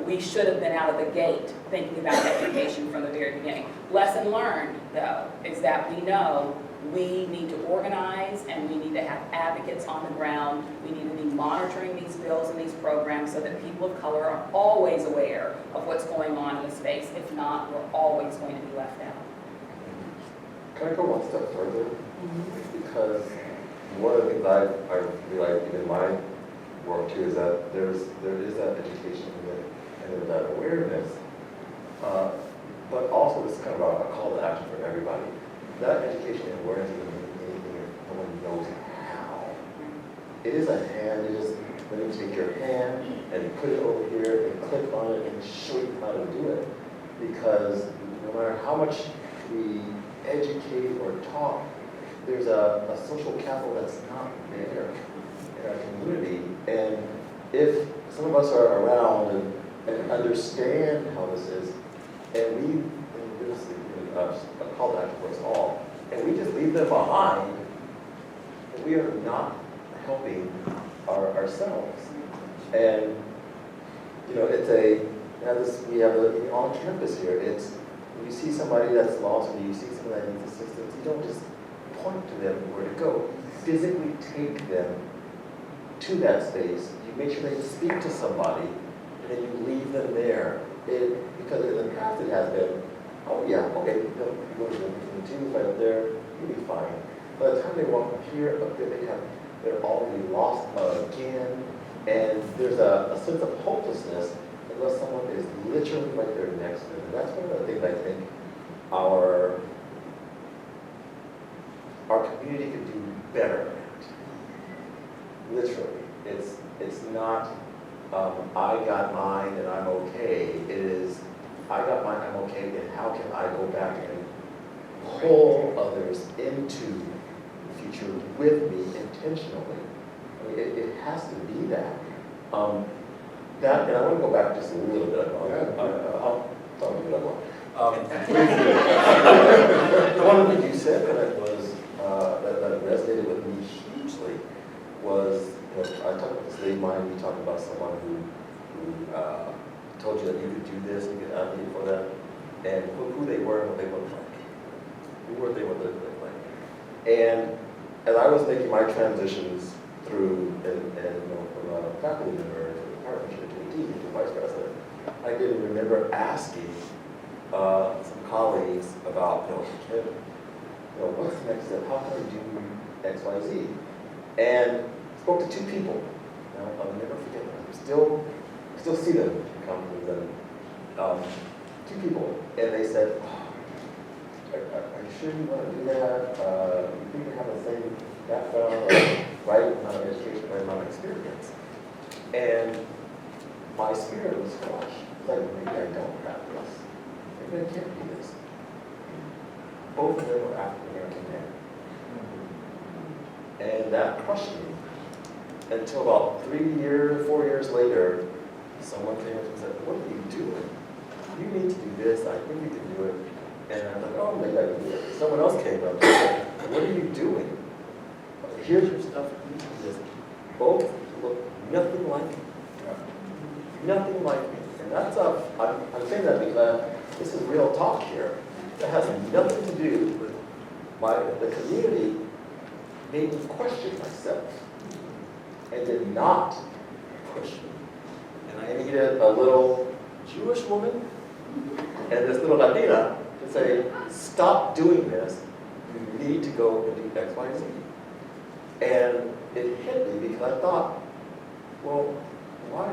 We should have been out of the gate thinking about education from the very beginning. Lesson learned, though, is that we know we need to organize and we need to have advocates on the ground. We need to be monitoring these bills and these programs so that people of color are always aware of what's going on in the space. If not, we're always going to be left out. Can I go one step further? Because one of the things I realized in my work too is that there is that education and that awareness, but also this kind of a call to action for everybody. That education and awareness isn't anything if no one knows how. It is a hand. It is let me take your hand and put it over here and click on it and show you how to do it. Because no matter how much we educate or talk, there's a social capital that's not there in our community. And if some of us are around and understand how this is, and this is a call to action for us all, and we just leave them behind, we are not helping ourselves. And we have it on campus here. It's when you see somebody that's lost, or you see somebody that needs assistance, you don't just point to them where to go. You physically take them to that space, you make sure they speak to somebody, and then you leave them there. Because in the past it has been, oh yeah, okay, you go to the two right up there, you'll be fine. By the time they walk up here, up there, they're already lost again, and there's a sense of hopelessness unless someone is literally right there next to them. And that's one of the things I think our community could do better at. Literally, it's not I got mine and I'm okay. It is I got mine, I'm okay, and how can I go back and pull others into the future with me intentionally? I mean, it has to be that. And I want to go back just a little bit. I'll talk a bit more. One of the things you said that was that resonated with me hugely was, I talked about this lady of mine. We talked about someone who told you that you could do this, you could advocate for that, and who they were and what they looked like. Who were they, what they looked like. And as I was making my transitions through, and from a faculty member to a partnership to a dean to a vice president, I didn't remember asking some colleagues about, what's the next step? How can I do X, Y, Z? And spoke to two people. I'll never forget them. Still see them in companies. And two people, and they said, "Are you sure you want to do that? You think you have the same background, or right amount of education, right amount of experience?" And my spirit was crushed. Like, maybe I don't have this. Maybe I can't do this. Both of them were African American men. And that crushed me. Until about 4 years later, someone came up and said, "What are you doing? You need to do this. I think you can do it." And I'm like, "Oh, maybe I can do it." Someone else came up and said, "What are you doing? Here's your stuff. You can do this." Both look nothing like me. Nothing like me. And that's I'm saying that because this is real talk here. It has nothing to do with the community made me question myself and did not push me. And I needed a little Jewish woman and this little Latina to say, "Stop doing this. You need to go and do X, Y, Z." And it hit me because I thought, well, why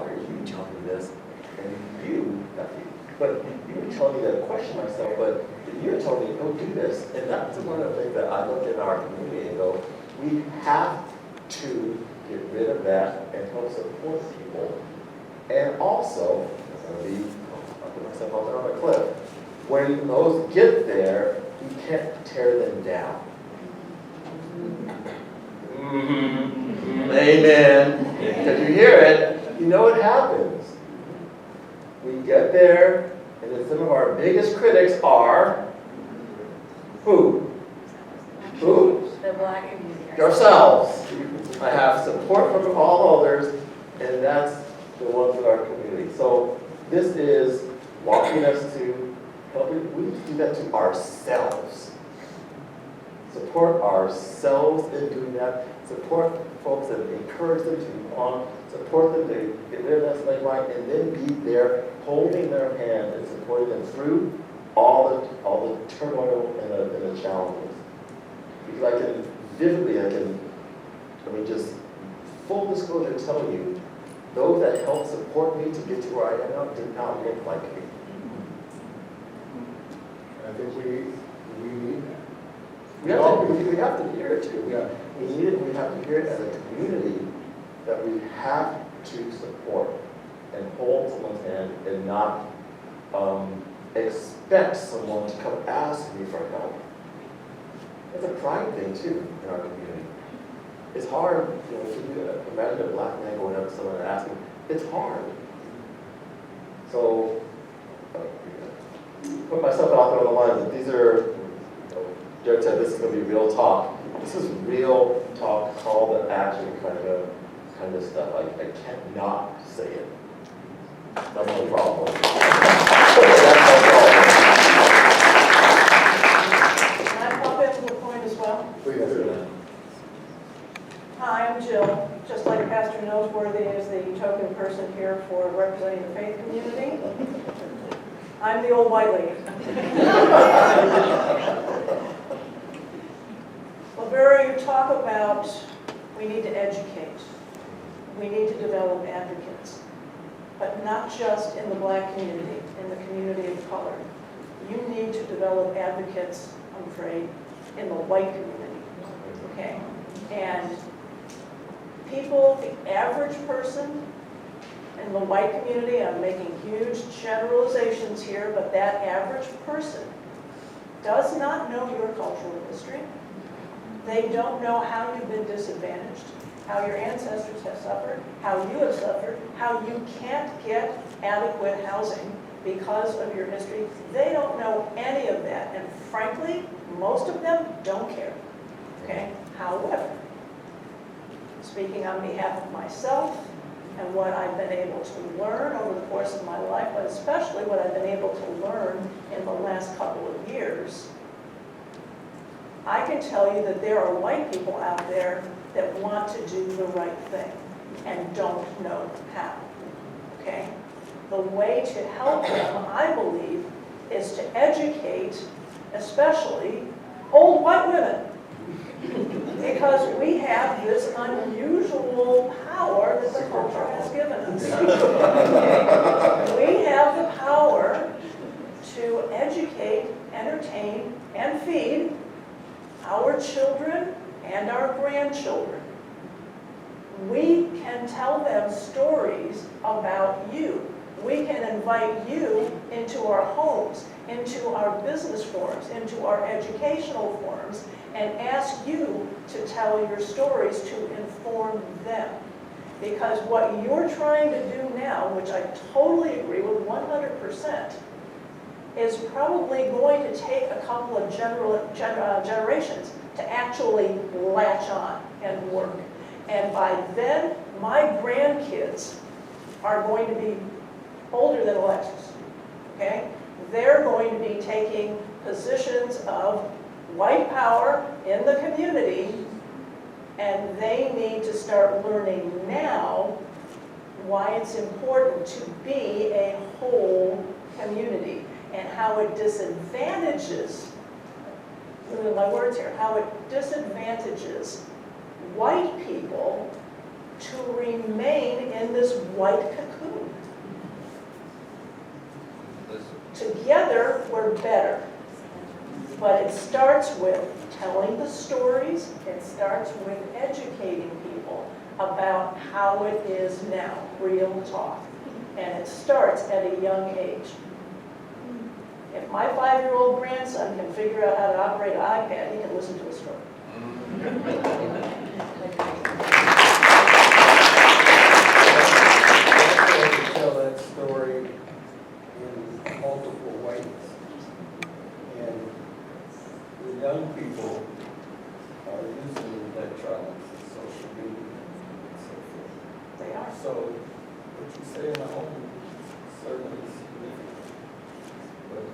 are you telling me this? And not you, but you were telling me to question myself, but you're telling me, go do this. And that's one of the things that I look in our community and go, we have to get rid of that and help support people. And also, I'll put myself out there on a cliff, when those get there, you can't tear them down. Amen. Because you hear it, you know what happens. We get there, and then some of our biggest critics are who? Who? The Black community. Yourselves. I have support from all others, and that's the ones in our community. So this is walking us to helping. We need to do that to ourselves. Support ourselves in doing that. Support folks and encourage them to move on. Support them to get rid of that slave line, and then be there holding their hand and supporting them through all the turmoil and the challenges. Because I can vividly, just full disclosure tell you, those that helped support me to get to where I am now did not look like me. I think we need that. We have to hear it too. Yeah. We need it. We have to hear it as a community that we have to support and hold someone's hand and not expect someone to come ask me for help. It's a pride thing too in our community. It's hard, if you imagine a black man going up to someone and asking. It's hard. So, put myself out there on the line that these are. Jared said this is going to be real talk. This is real talk, call to action kind of stuff. I cannot say it. That's no problem. That's no problem. Can I pop in with a point as well? Please. Hi, I'm Jill. I'm the old white lady. Lavera, you talk about we need to educate. We need to develop advocates, but not just in the Black community, in the community of color. You need to develop advocates, I'm afraid, in the white community, okay? And people, the average person in the white community, I'm making huge generalizations here, but that average person does not know your cultural history. They don't know how you've been disadvantaged, how your ancestors have suffered, how you have suffered, how you can't get adequate housing because of your history. They don't know any of that, and frankly, most of them don't care, okay? However, speaking on behalf of myself and what I've been able to learn over the course of my life, but especially what I've been able to learn in the last couple of years, I can tell you that there are white people out there that want to do the right thing and don't know how, okay? The way to help them, I believe, is to educate, especially old white women. Because we have this unusual power that the culture has given us. Okay? We have the power to educate, entertain, and feed our children and our grandchildren. We can tell them stories about you. We can invite you into our homes, into our business forums, into our educational forums, and ask you to tell your stories to inform them. Because what you're trying to do now, which I totally agree with 100%, is probably going to take a couple of generations to actually latch on and work. And by then, my grandkids are going to be older than Alexis, okay? They're going to be taking positions of white power in the community, and they need to start learning now why it's important to be a whole community and how it disadvantages, look at my words here, how it disadvantages white people to remain in this white cocoon. Together, we're better. But it starts with telling the stories. It starts with educating people about how it is now, real talk. And it starts at a young age. If my 5-year-old grandson can figure out how to operate an iPad, he can listen to a story. Tell that story in multiple ways. And the young people are using electronics and social media and so forth. They are. So what you say in the home certainly is significant, but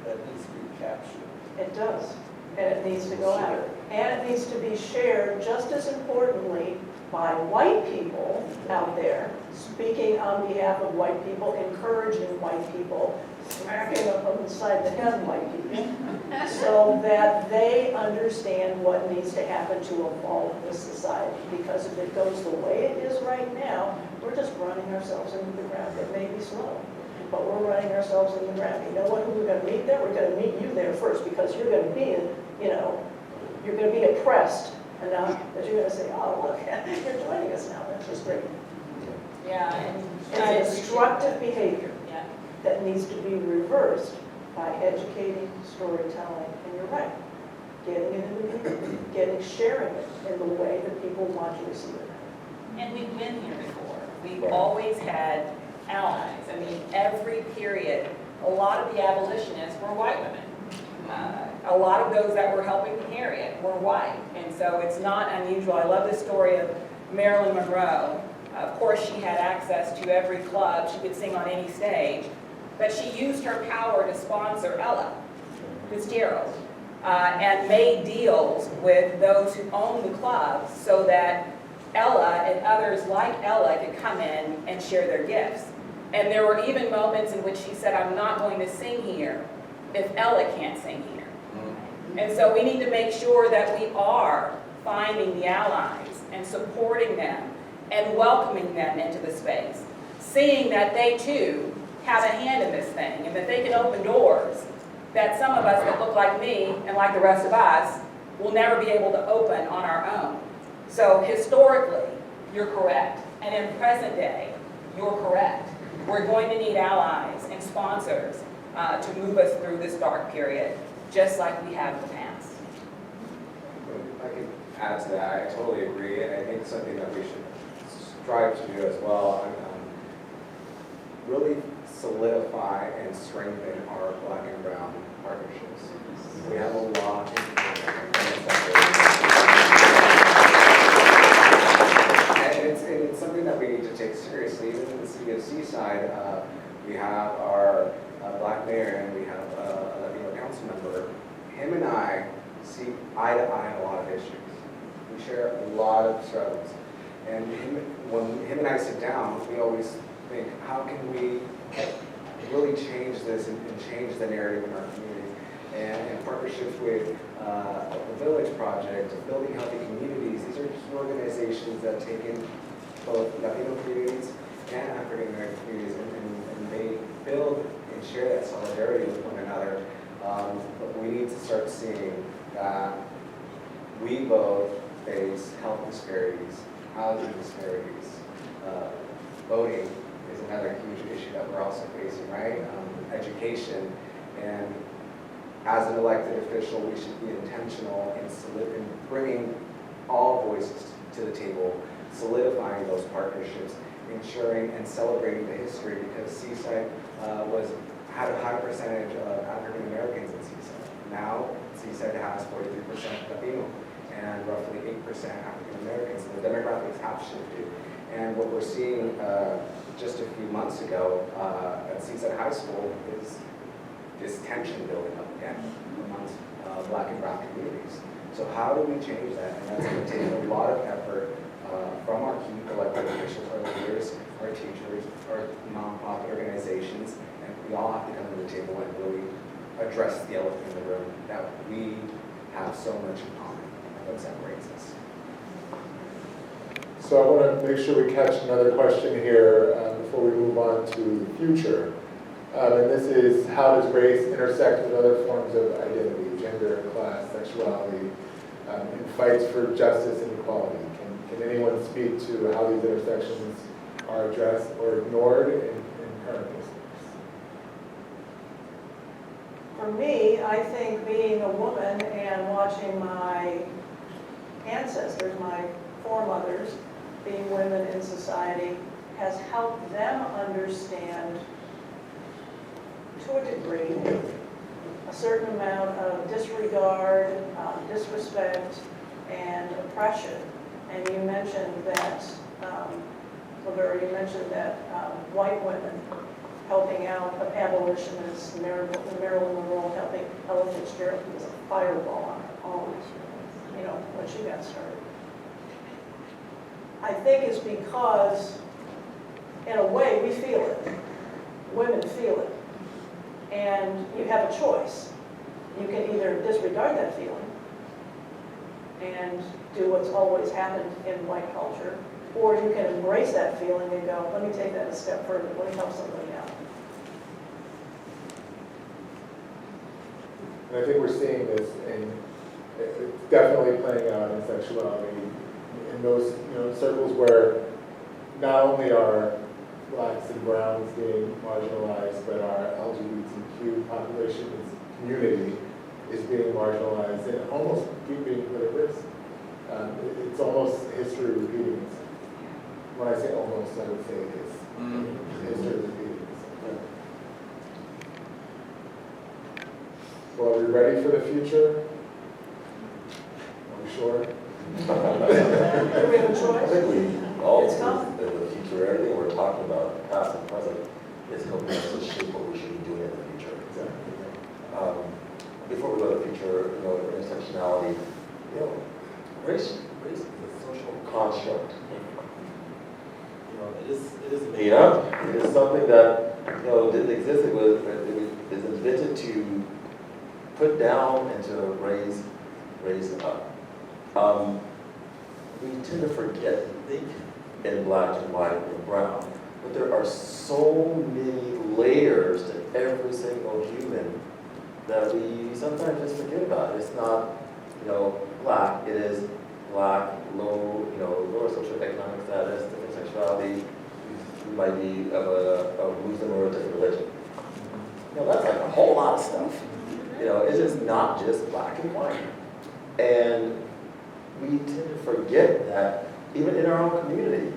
that needs to be captured. It does. And it needs to go out. And it needs to be shared, just as importantly, by white people out there, speaking on behalf of white people, encouraging white people, smacking them upside the head white people, so that they understand what needs to happen to evolve this society. Because if it goes the way it is right now, we're just running ourselves into the ground. It may be slow, but we're running ourselves into the ground. You know what? Who we're going to meet there? We're going to meet you there first, because you're going to be, you're going to be oppressed enough that you're going to say, oh, look, you're joining us now. That's just great. Yeah, and It's a destructive behavior yeah. that needs to be reversed by educating, storytelling, and you're right, getting it into people, sharing it in the way that people want you to see it. And we've been here before. We've always had allies. I mean, every period, a lot of the abolitionists were white women. A lot of those that were helping Harriet were white. And so it's not unusual. I love the story of Marilyn Monroe. Of course, she had access to every club. She could sing on any stage. But she used her power to sponsor Ella Fitzgerald and made deals with those who owned the clubs so that Ella and others like Ella could come in and share their gifts. And there were even moments in which he said, I'm not going to sing here if Ella can't sing here. And so we need to make sure that we are finding the allies and supporting them and welcoming them into the space, seeing that they too have a hand in this thing and that they can open doors that some of us that look like me and like the rest of us will never be able to open on our own. So historically, you're correct. And in present day, you're correct. We're going to need allies and sponsors to move us through this dark period, just like we have in the past. If I can add to that, I totally agree, and I think something that we should strive to do as well, really solidify and strengthen our Black and brown partnerships. We have a lot in and it's something that we need to take seriously. Even in the city of Seaside, we have our Black mayor and we have a Latino council member. Him and I see eye to eye on a lot of issues. We share a lot of struggles. And when him and I sit down, we always think, how can we really change this and change the narrative in our community? And in partnerships with the Village Project, Building Healthy Communities, these are key organizations that take in both Latino communities and African American communities, and they build and share that solidarity with one another. But we need to start seeing that we both face health disparities, housing disparities, voting is another huge issue that we're also facing, right? Education, and as an elected official, we should be intentional in bringing all voices to the table, solidifying those partnerships, ensuring and celebrating the history, because Seaside had a high percentage of African Americans in Seaside. Now, Seaside has 43% Latino and roughly 8% African Americans. The demographics have shifted. And what we're seeing just a few months ago at Seaside High School is this tension building up again amongst Black and brown communities. So how do we change that? And that's going to take a lot of effort from our key elected officials, our leaders, our teachers, our nonprofit organizations, and we all have to come to the table and really address the elephant in the room, that we have so much in common and what separates us. So I want to make sure we catch another question here before we move on to the future. And this is, how does race intersect with other forms of identity, gender, class, sexuality, in fights for justice and equality? Can anyone speak to how these intersections are addressed or ignored in current discourse? For me, I think being a woman and watching my ancestors, my foremothers, being women in society, has helped them understand, to a degree, a certain amount of disregard, disrespect, and oppression. And you mentioned that, Lavera, you mentioned that white women helping out abolitionists, Marilyn Monroe helping Ella Fitzgerald, who was a fireball on her own, when she got started. I think it's because, in a way, we feel it. Women feel it. And you have a choice. You can either disregard that feeling and do what's always happened in white culture, or you can embrace that feeling and go, let me take that a step further, let me help somebody out. And I think we're seeing this it's definitely playing out in sexuality, in those circles where not only are Blacks and browns being marginalized, but our LGBTQ population community is being marginalized and almost being put at risk. It's almost history repeating itself. When I say almost, I would say it is. History repeating itself. Well, are we ready for the future? Are we sure? Do we have a I choice? think we all, It's coming. in the future, everything we're talking about, past and present, is helping us to shape what we should be doing in the future. Before we go to the future, intersectionality, race is a social construct. you know, it is made up. It is something that, you know, didn't exist. It was invented to put down and to raise up. We tend to forget to think in black and white and brown, but there are so many layers to every single human that we sometimes just forget about. It's not, you know, black. It is black, low, you know, lower socioeconomic status, different sexuality. You might be of a Muslim or a different religion. You know, that's like a whole lot of stuff. You know, it's just not just black and white. And we tend to forget that even in our own community,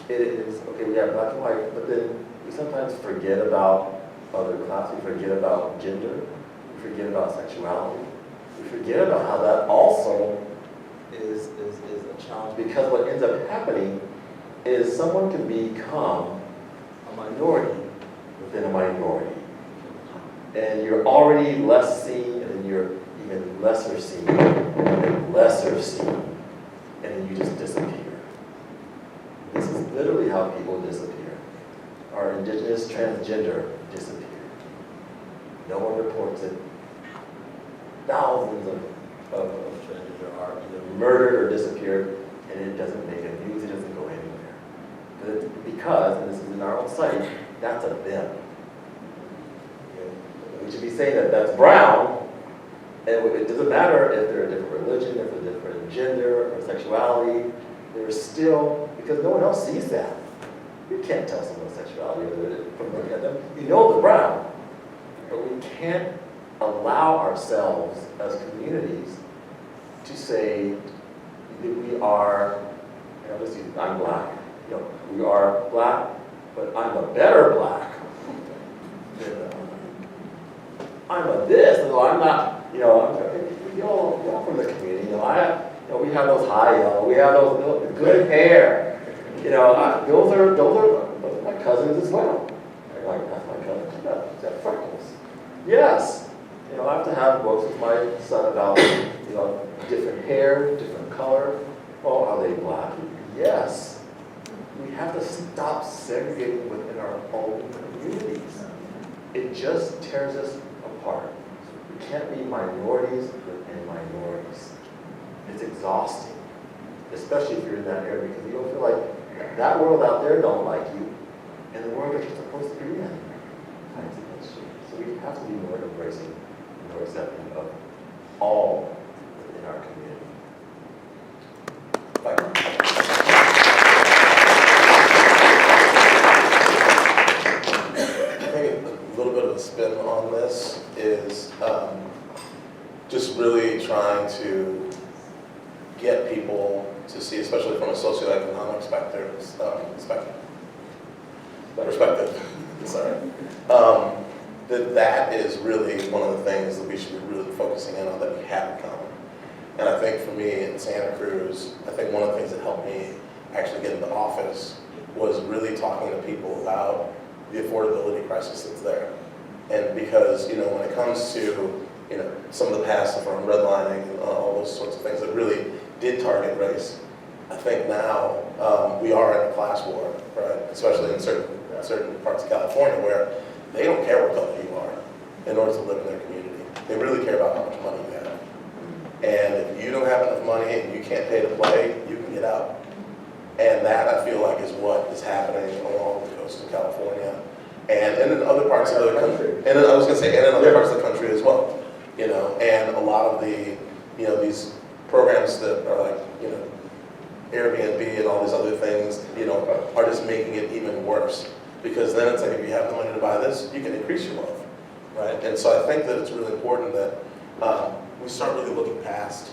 it is, okay, we have black and white, but then we sometimes forget about other classes, we forget about gender, we forget about sexuality, we forget about how that also is a challenge, because what ends up happening is someone can become a minority within a minority. And you're already less seen, and then you're even lesser seen, and then lesser seen, and then you just disappear. This is literally how people disappear. Our indigenous transgender disappear. No one reports it. Thousands of transgender are either murdered or disappeared, and it doesn't make a news, it doesn't go anywhere. Because, and this is in our own site, that's a them. We should be saying that that's brown, and it doesn't matter if they're a different religion, if they're a different gender or sexuality, they're still, because no one else sees that. You can't tell someone's sexuality from looking at them. You know they're brown, but we can't allow ourselves as communities to say that we are, you know, let's see, I'm black. You know, we are black, but I'm a better black. I'm a this, and I'm not, you know, y'all from the community, you know, we have those high yellow, we have those good hair, you know, those are my cousins as well. They're like, that's my cousin, she's got freckles. Yes, you know, I have to have books with my son about, you know, different hair, different color. Oh, are they black? Yes. We have to stop segregating within our own communities. It just tears us apart. We can't be minorities within minorities. It's exhausting, especially if you're in that area, because you don't feel like that world out there don't like you, and the world that you're supposed to be in fights against you. So we have to be more embracing, more accepting of all within our community. I think a little bit of a spin on this is just really trying to get people to see, especially from a socioeconomic perspective, sorry, that is really one of the things that we should be really focusing in on, that we have in common. And I think for me in Santa Cruz, I think one of the things that helped me actually get into office was really talking to people about the affordability crisis that's there. And because, you know, when it comes to, you know, some of the past from redlining and all those sorts of things that really did target race, I think now we are in a class war, right? Especially in certain parts of California where they don't care what color you are in order to live in their community. They really care about how much money you have. And if you don't have enough money and you can't pay to play, you can get out. And that, I feel like, is what is happening along the coast of California and in other parts of the country. And I was going to say, and in other parts of the country as well. You know, and a lot of the, you know, these programs that are like, you know, Airbnb and all these other things, you know, are just making it even worse. Because then it's like, if you have the money to buy this, you can increase your wealth, right? And so I think that it's really important that we start really looking past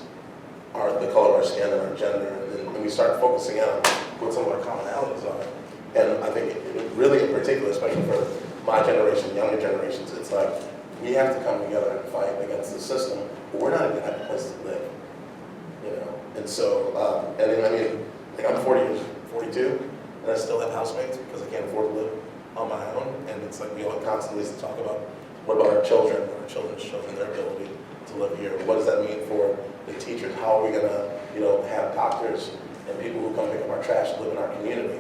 the color of our skin and our gender, and we start focusing in on what some of our commonalities are. And I think it really, in particular, especially for my generation, younger generations, it's like we have to come together and fight against the system, but we're not even going to have a place to live, you know? And so, and then, I mean, like I'm 42, and I still have housemates because I can't afford to live on my own. And it's like we all constantly talk about, what about our children, our children's children, their ability to live here? What does that mean for the teachers? How are we going to, you know, have doctors and people who come pick up our trash live in our community?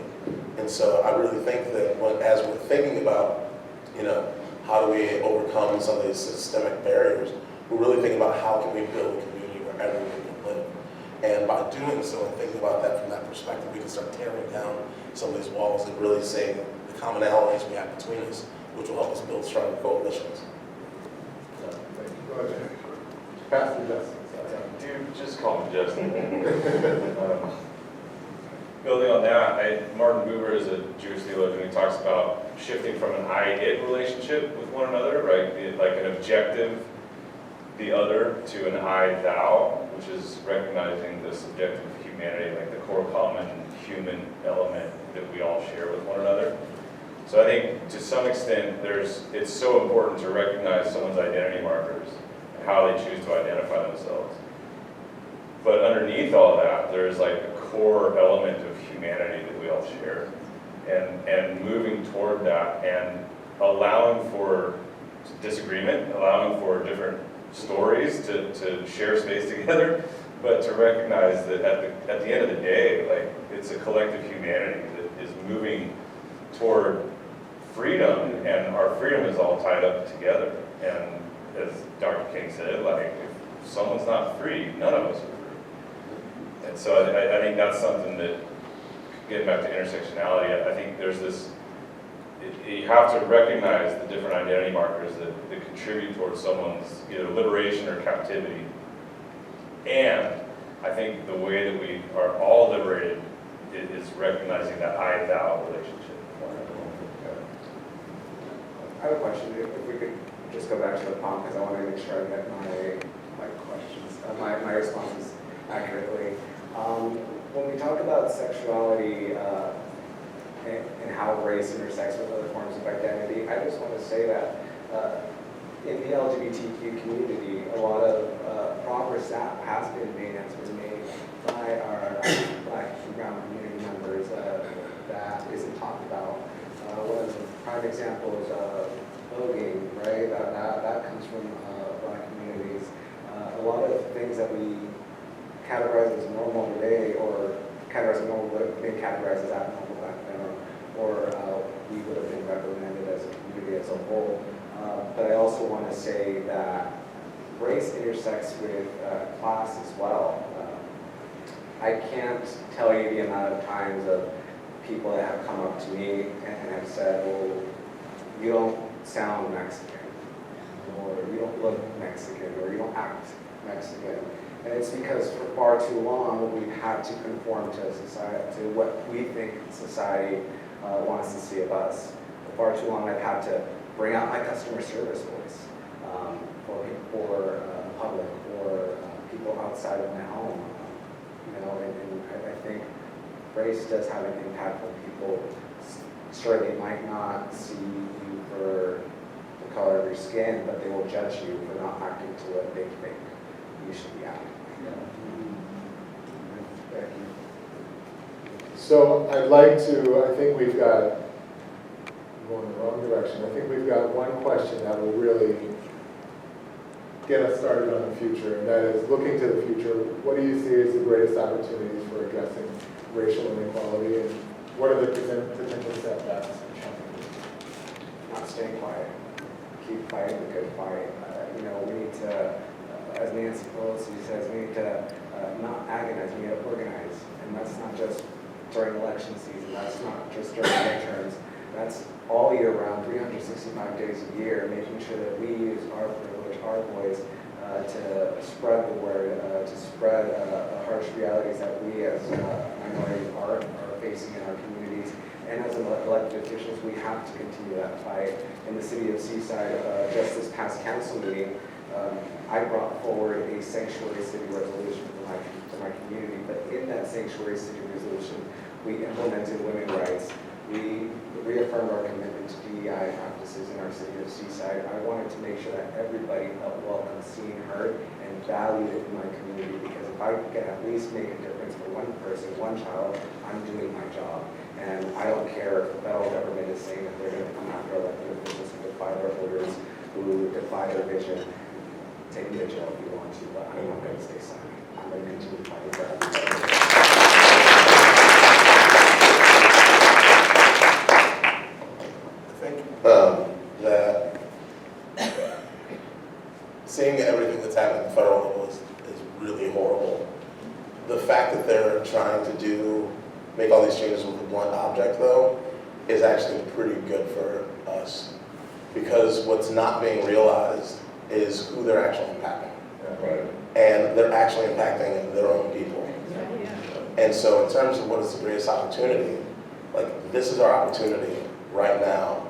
And so I really think that as we're thinking about, how do we overcome some of these systemic barriers, we're really thinking about how can we build a community where everyone can live. And by doing so and thinking about that from that perspective, we can start tearing down some of these walls and really seeing the commonalities we have between us, which will help us build stronger coalitions. Go ahead. Pastor Justin. Dude, just call me Justin. Building on that, Martin Buber is a Jewish theologian. He talks about shifting from an I-it relationship with one another, right? Like an objective, the other, to an I-thou, which is recognizing the subjective humanity, like the core common human element that we all share with one another. So I think to some extent, it's so important to recognize someone's identity markers and how they choose to identify themselves. But underneath all that, there's like a core element of humanity that we all share. And moving toward that and allowing for disagreement, allowing for different stories to share space together, but to recognize that at the end of the day, like, it's a collective humanity that is moving toward freedom, and our freedom is all tied up together. And as Dr. King said, like, if someone's not free, none of us are free. And so I think that's something that, getting back to intersectionality, I think there's this, you have to recognize the different identity markers that contribute towards someone's either liberation or captivity. And I think the way that we are all liberated is recognizing that I-thou relationship. I have a question. If we could just go back to the prompt, because I want to make sure I get my questions, my responses accurately. When we talk about sexuality and how race intersects with other forms of identity, I just want to say that in the LGBTQ community, a lot of progress that has been made and has been made by our Black and brown community members that isn't talked about. One of the prime examples of voting, right? That comes from Black communities. A lot of things that we categorize as normal today, or categorize as normal, would have been categorized as abnormal back then, or we would have been reprimanded as a community as a whole. But I also want to say that race intersects with class as well. I can't tell you the amount of times of people that have come up to me and have said, well, you don't sound Mexican, or you don't look Mexican, or you don't act Mexican. And it's because for far too long we've had to conform to society, to what we think society wants to see of us. For far too long I've had to bring out my customer service voice for public, or people outside of my home. And I think race does have an impact on people. Sure, they might not see you for the color of your skin, but they will judge you for not acting to what they think you should be acting. Thank you. So I'd like to, I think we've got, going in the wrong direction, I think we've got one question that will really get us started on the future, and that is, looking to the future, what do you see as the greatest opportunities for addressing racial inequality, and what are the potential setbacks and challenges? Not staying quiet. Keep fighting the good fight. We need to, as Nancy Pelosi says, we need to not agonize, we need to organize. And that's not just during election season, that's not just during midterms, that's all year round, 365 days a year, making sure that we use our privilege, our voice, to spread the word, to spread the harsh realities that we as minorities are facing in our communities. And as elected officials, we have to continue that fight. In the city of Seaside, just this past council meeting, I brought forward a sanctuary city resolution for my community, but in that sanctuary city resolution, we implemented women's rights. We reaffirmed our commitment to DEI practices in our city of Seaside. I wanted to make sure that everybody felt welcome, seen, heard, and valued in my community, because if I can at least make a difference for one person, one child, I'm doing my job. And I don't care if the federal government is saying that they're going to come after elected officials who defy their voters, who defy their vision. Take me to jail if you want to, but I'm not going to stay silent. I'm going to continue fighting for everybody. fact that they're trying to make all these changes with one object though, is actually pretty good for us. Because what's not being realized is who they're actually impacting. Right. And they're actually impacting their own people. And so in terms of what is the greatest opportunity, like this is our opportunity right now,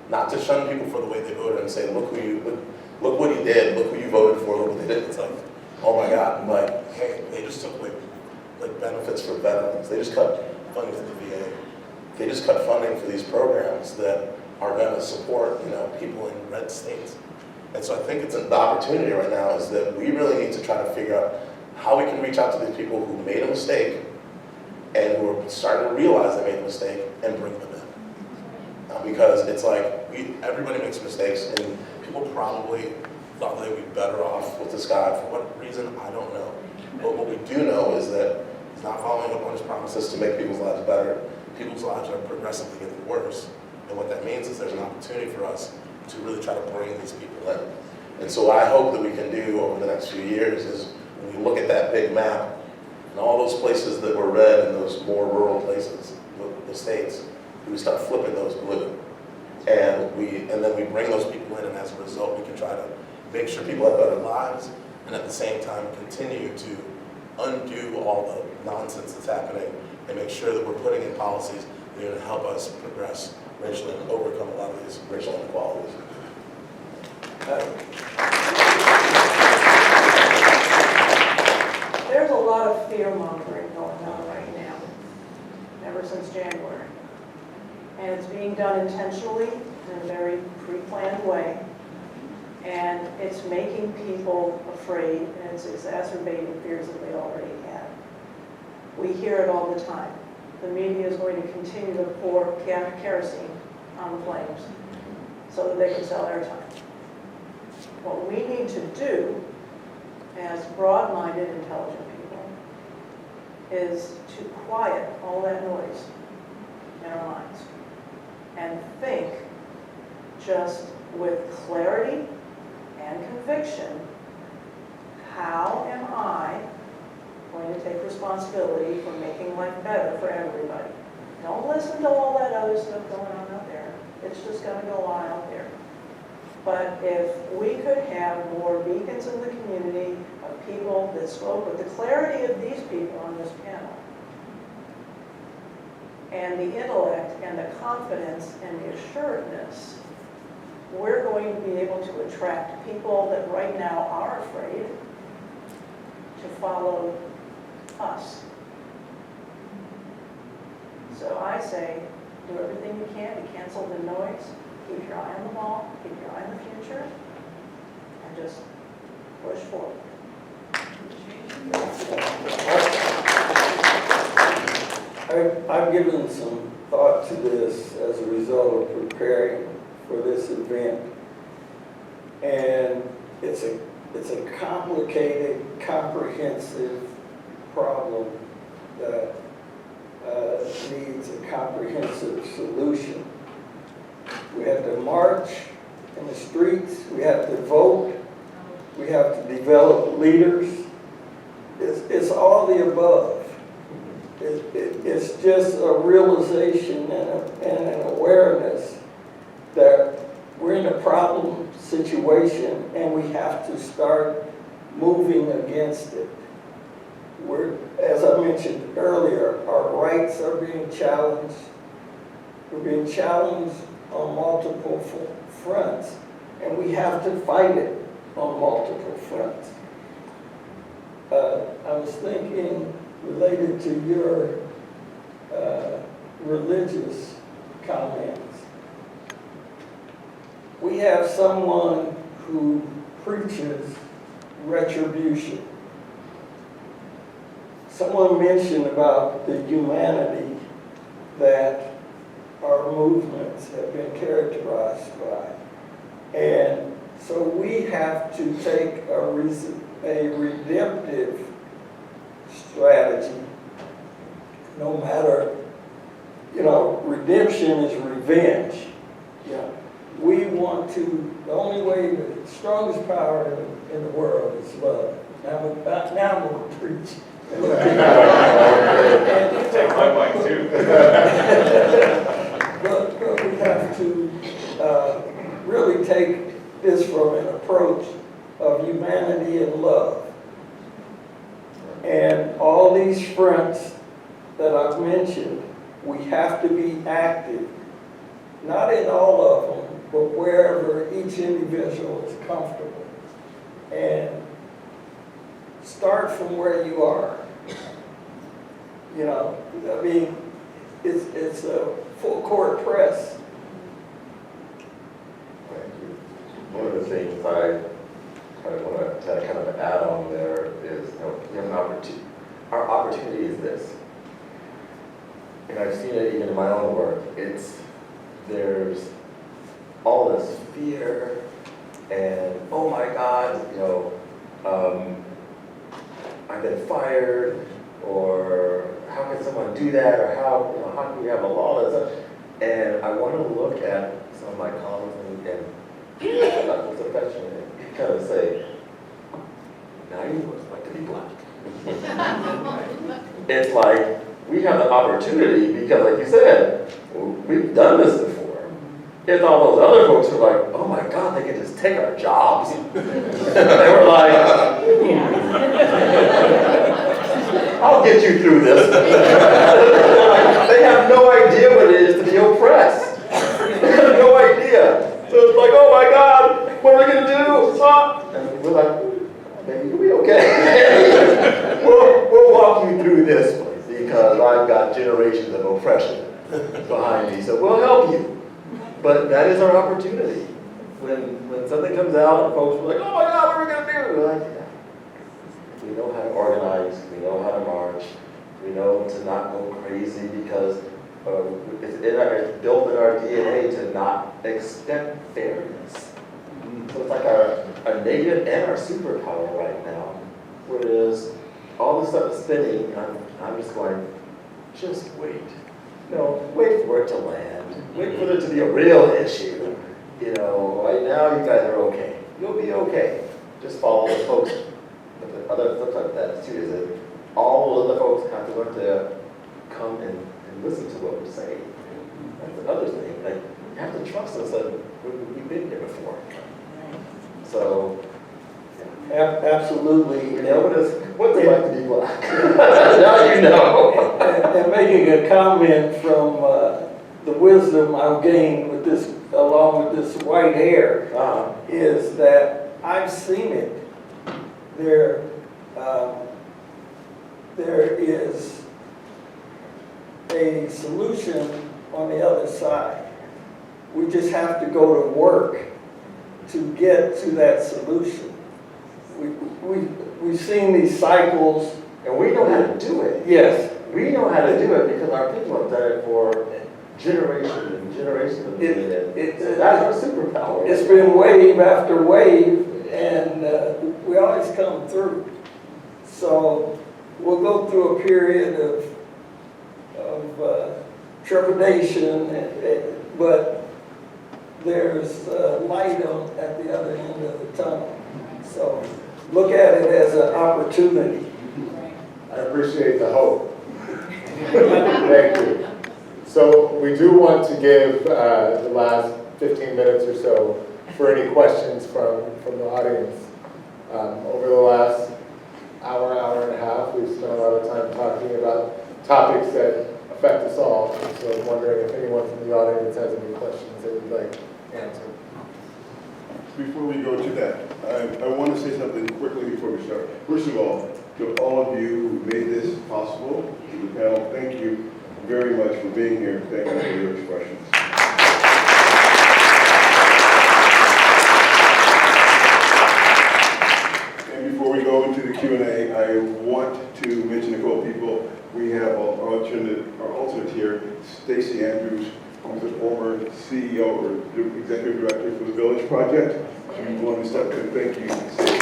not to shun people for the way they voted and say, look what he did, look who you voted for, look what they did. It's like, oh my God, like, hey, they just took away like benefits for veterans. They just cut funding for the VA. They just cut funding for these programs that are going to support, people in red states. And so I think the opportunity right now is that we really need to try to figure out how we can reach out to these people who made a mistake and who are starting to realize they made a mistake and bring them in. Because it's like, everybody makes mistakes, and people probably thought they'd be better off with this guy. For what reason, I don't know. But what we do know is that he's not following up on his promises to make people's lives better. People's lives are progressively getting worse. And what that means is there's an opportunity for us to really try to bring these people in. And so what I hope that we can do over the next few years is when we look at that big map and all those places that were red and those more rural places, the states, we start flipping those blue. And then we bring those people in, and as a result, we can try to make sure people have better lives, and at the same time continue to undo all the nonsense that's happening and make sure that we're putting in policies that are going to help us progress racially and overcome a lot of these racial inequalities. There's a lot of fear-mongering going on right now, ever since January. And it's being done intentionally in a very pre-planned way. And it's making people afraid, and it's exacerbating fears that they already had. We hear it all the time. The media is going to continue to pour kerosene on the flames so that they can sell airtime. What we need to do as broad-minded, intelligent people is to quiet all that noise in our minds and think just with clarity and conviction, how am I going to take responsibility for making life better for everybody? Don't listen to all that other stuff going on out there. It's just going to go on out there. But if we could have more beacons in the community of people that spoke with the clarity of these people on this panel, and the intellect and the confidence and the assuredness, we're going to be able to attract people that right now are afraid to follow us. So I say, do everything you can to cancel the noise, keep your eye on the ball, keep your eye on the future, and just push forward. I've given some thought to this as a result of preparing for this event. And it's a complicated, comprehensive problem that needs a comprehensive solution. We have to march in the streets, we have to vote, we have to develop leaders. It's all the above. It's just a realization and an awareness that we're in a problem situation and we have to start moving against it. As I mentioned earlier, our rights are being challenged. We're being challenged on multiple fronts, and we have to fight it on multiple fronts. I was thinking, related to your religious comments, we have someone who preaches retribution. Someone mentioned about the humanity that our movements have been characterized by. And so we have to take a redemptive strategy. No matter, redemption is revenge. Yeah. We want to, the only way, the strongest power in the world is love. Now I'm going to preach. Take my mic too. But we have to really take this from an approach of humanity and love. And all these fronts that I've mentioned, we have to be active, not in all of them, but wherever each individual is comfortable. And start from where you are. You know, I mean, it's a full court press. Thank you. One of the things I kind of want to kind of add on there is, you know, we have an opportunity. Our opportunity is this, and I've seen it even in my own work. There's all this fear, and oh my God, you know, I've been fired, or how can someone do that, or how can we have a law that's such? And I want to look at some of my colleagues and not with affection and kind of say, now you know what it's like to be Black. It's like we have the opportunity because, like you said, we've done this before. It's all those other folks who are like, oh my God, they can just take our jobs. They were like, I'll get you through this. They have no idea what it is to be oppressed. They have no idea. So it's like, oh my God, what are we going to do? And we're like, maybe you'll be okay. we'll walk you through this because I've got generations of oppression behind me. So we'll help you. But that is our opportunity. When something comes out and folks are like, oh my God, what are we going to do? We're like, yeah. We know how to organize. We know how to march. We know to not go crazy because it's built in our DNA to not expect fairness. So it's like our negative and our superpower right now. Whereas all this stuff is spinning, I'm just going, just wait. No, wait for it to land. Wait for it to be a real issue. You know, right now you guys are okay. You'll be okay. Just follow the folks. But the other flip side of that too is that all of the folks have to learn to come and listen to what we're saying. That's the other thing. Like, you have to trust us that we've been here before. So, Absolutely. you know what's it like to be Black? Now you know. And making a comment from the wisdom I've gained with this, along with this white hair, is that I've seen it. There is a solution on the other side. We just have to go to work to get to that solution. We've seen these cycles. And we know how to do it. Yes. We know how to do it because our people have done it for generations and generations of doing it. So that's our superpower. It's been wave after wave, and we always come through. So we'll go through a period of trepidation, but there's light at the other end of the tunnel. So look at it as an opportunity. I appreciate the hope. Thank you. So we do want to give the last 15 minutes or so for any questions from the audience. Over the last hour and a half, we've spent a lot of time talking about topics that affect us all. So I'm wondering if anyone from the audience has any questions that you'd like answered. Before we go to that, I want to say something quickly before we start. First of all, to all of you who made this possible, to the panel, thank you very much for being here. Thank you for your expressions. And before we go into the Q&A, I want to mention a couple of people. We have our alternate here, Stacey Andrews, who's the former CEO or Executive Director for the Village Project. We want to step in and thank you, Stacey.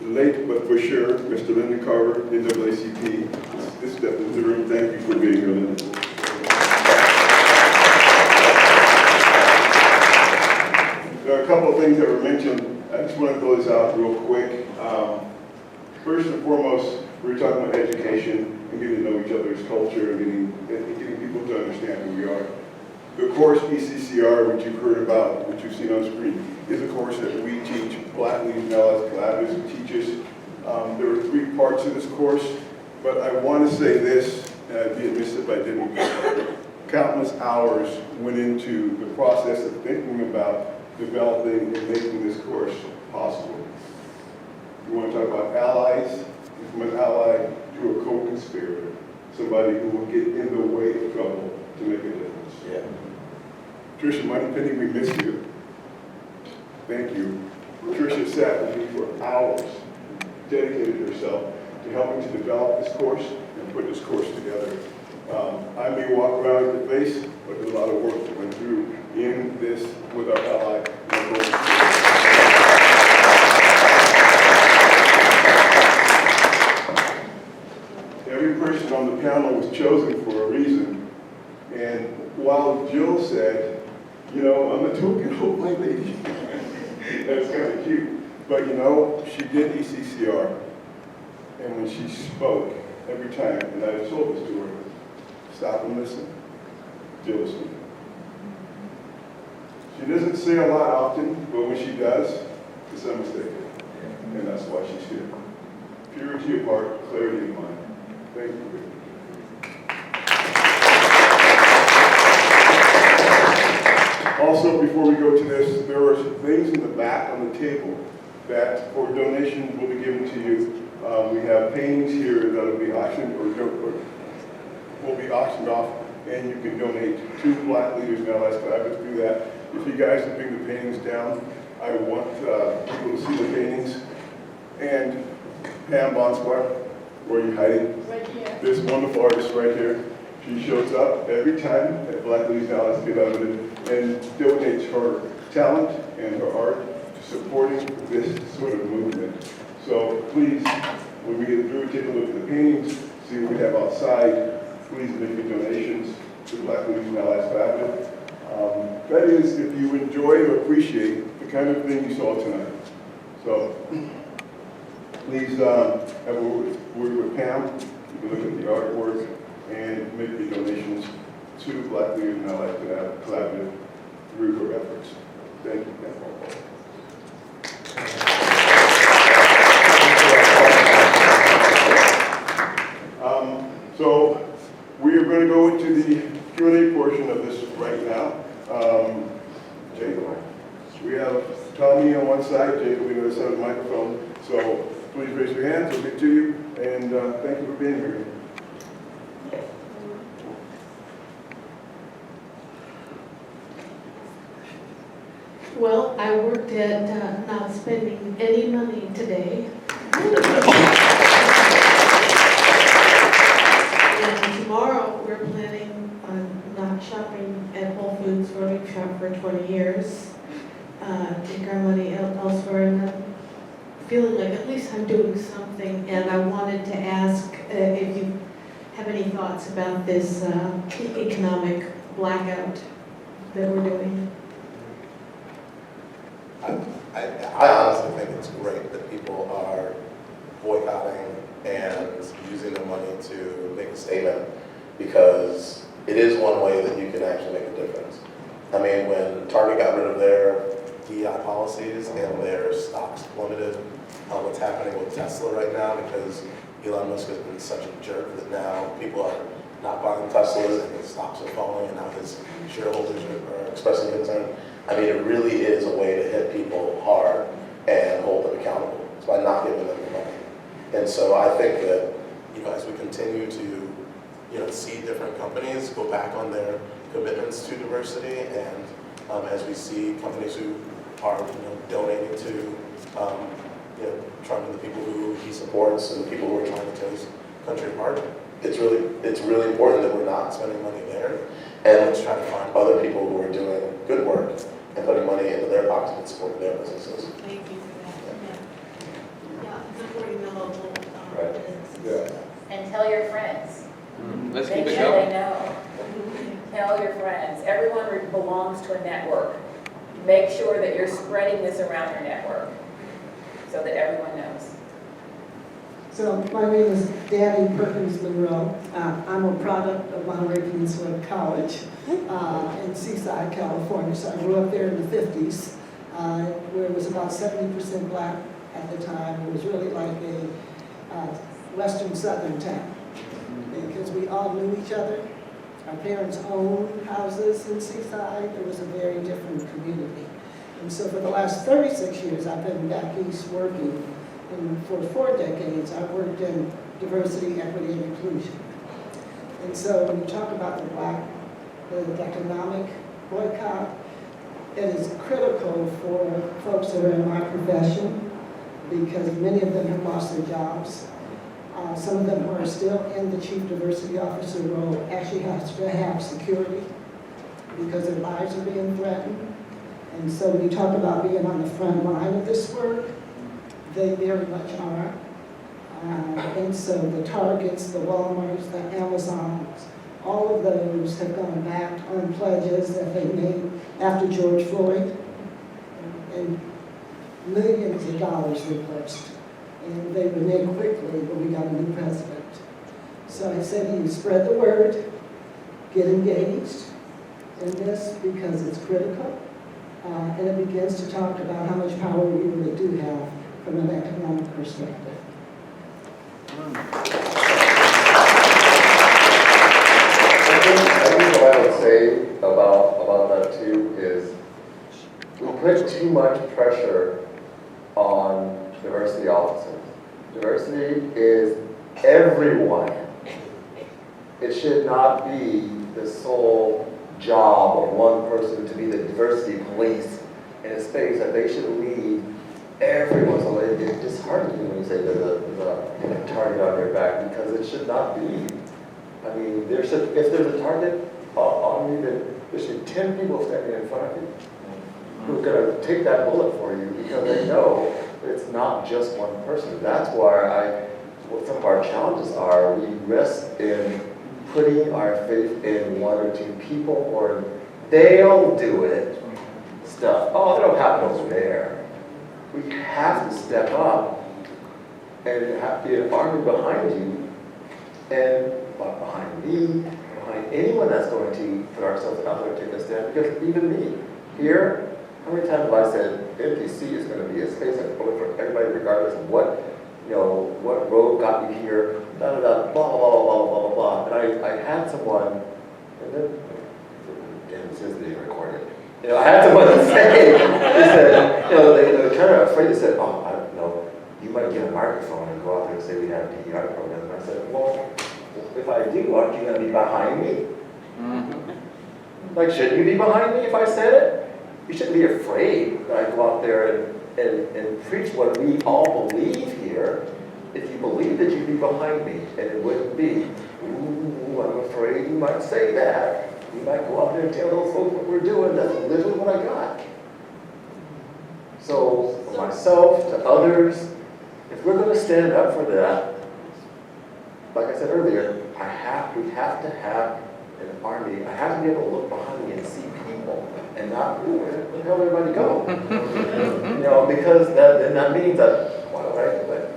Late but for sure, Mr. Linda Carver, NAACP, this step into the room. Thank you for being here, Linda. There are a couple of things that were mentioned I just want to throw this out real quick. First and foremost, we're talking about education and getting to know each other's culture and getting people to understand who we are. The course ECCR, which you've heard about, which you've seen on screen, is a course that we teach. Black Leaders and Allies Collaboratives teaches. There are 3 parts to this course, but I want to say this, and I'd be amiss if I didn't. Countless hours went into the process of thinking about developing and making this course possible. You want to talk about allies, from an ally to a co-conspirator, somebody who will get in the way of trouble to make a difference. Yeah. Tricia Moneypenny, we miss you. Thank you. Tricia sat with me for hours, dedicated herself to helping to develop this course and put this course together. I may walk around with the face, but there's a lot of work that went through in this with our ally. Every person on the panel was chosen for a reason. And while Jill said, you know, I'm a token old white lady, that's kind of cute. But you know, she did ECCR. And when she spoke, every time, and I told this to her, stop and listen. Jill is speaking. She doesn't say a lot often, but when she does, it's unmistakable. And that's why she's here. Purity of heart, clarity of mind. Thank you. Also, before we go to this, there are some things in the back on the table that for donations will be given to you. We have paintings here that will be auctioned or will be auctioned off, and you can donate to Black Leaders and Allies Collaborative to do that. If you guys would bring the paintings down, I want people to see the paintings. And Pam Bonspar, where are you hiding? Right here. This wonderful artist right here. She shows up every time at Black Leaders and Allies Collaborative and donates her talent and her art to supporting this sort of movement. So please, when we get through, take a look at the paintings, see what we have outside. Please make your donations to Black Leaders and Allies Collaborative. That is, if you enjoy or appreciate the kind of thing you saw tonight. So please have a word with Pam. You can look at the artwork and make your donations to Black Leaders and Allies Collaborative through her efforts. Thank you, Pam. So we are going to go into the Q&A portion of this right now. Jacob, we have Tommy on one side, Jacob on the other side of the microphone. So please raise your hands, we'll get to you, and thank you for being here. Well, I worked at not spending any money today. And tomorrow, we're planning on not shopping at Whole Foods, where we've shopped for 20 years. Take our money elsewhere, and I'm feeling like at least I'm doing something. And I wanted to ask if you have any thoughts about this economic blackout that we're doing. I honestly think it's great that people are boycotting and using their money to make a statement, because it is one way that you can actually make a difference. I mean, when Target got rid of their DEI policies and their stocks plummeted, what's happening with Tesla right now, because Elon Musk has been such a jerk that now people are not buying Teslas and his stocks are falling, and now his shareholders are expressing concern. I mean, it really is a way to hit people hard and hold them accountable. It's by not giving them the money. And so I think that, you know, as we continue to, you know, see different companies go back on their commitments to diversity, and as we see companies who are, you know, donating to, you know, Trump and the people who he supports and the people who are trying to tear this country apart, it's really important that we're not spending money there, and let's try to find other people who are doing good work and putting money into their pockets and supporting their businesses. Thank you for that. Yeah, supporting the local Right. businesses. Yeah. And tell your friends. Let's Make keep it sure going. they know. Tell your friends. Everyone belongs to a network. make sure that you're spreading this around your network so that everyone knows. So my name is Danny Perkins Monroe. I'm a product of Monterey Peninsula College in Seaside, California. So I grew up there in the 50s, where it was about 70% black at the time. It was really like a western southern town because we all knew each other. Our parents owned houses in Seaside. It was a very different community. And so for the last 36 years, I've been back east working. And for 4 decades, I've worked in diversity, equity, and inclusion. And so when you talk about the economic boycott, it is critical for folks that are in my profession because many of them have lost their jobs. Some of them who are still in the chief diversity officer role actually have to have security because their lives are being threatened. And so when you talk about being on the front line of this work, they very much are. And so the Targets, the Walmarts, the Amazons, all of those have gone back on pledges that they made after George Floyd. And millions of dollars were pledged. And they reneged quickly when we got a new president. So I said, you spread the word, get engaged in this because it's critical. And it begins to talk about how much power we really do have from an economic perspective. I think what I would say about that too is we put too much pressure on diversity officers. Diversity is everyone. It should not be the sole job of one person to be the diversity police in a space that they should lead everyone. So it disheartens me when you say there's a target on your back because it should not be. I mean, if there's a target on you, then there should be 10 people standing in front of you who are going to take that bullet for you because they know it's not just one person. That's why what some of our challenges are, we rest in putting our faith in 1 or 2 people or they'll do it stuff. Oh, it'll happen over there. We have to step up and have be an army behind you and behind me, behind anyone that's going to put ourselves out there to take a stand. Because even me, here, how many times have I said MPC is going to be a space that's open for everybody regardless of what road got you here, blah, blah, blah, blah, blah, blah, blah, blah. And I had someone, and then, damn, this is being recorded. I had someone say, they said, they were kind of afraid. They said, oh, I don't know, you might get a microphone and go out there and say we have a DEI program. And I said, well, if I do, aren't you going to be behind me? Mm-hmm. Like, shouldn't you be behind me if I said it? You shouldn't be afraid that I go out there and preach what we all believe here. If you believe that you'd be behind me, and it wouldn't be, ooh, I'm afraid you might say that. You might go out there and tell those folks what we're doing. That's literally what I got. So, for myself, to others, if we're going to stand up for that, like I said earlier, we have to have an army. I have to be able to look behind me and see people, and not, ooh, where the hell did everybody go? Because then that means that, why would I do it?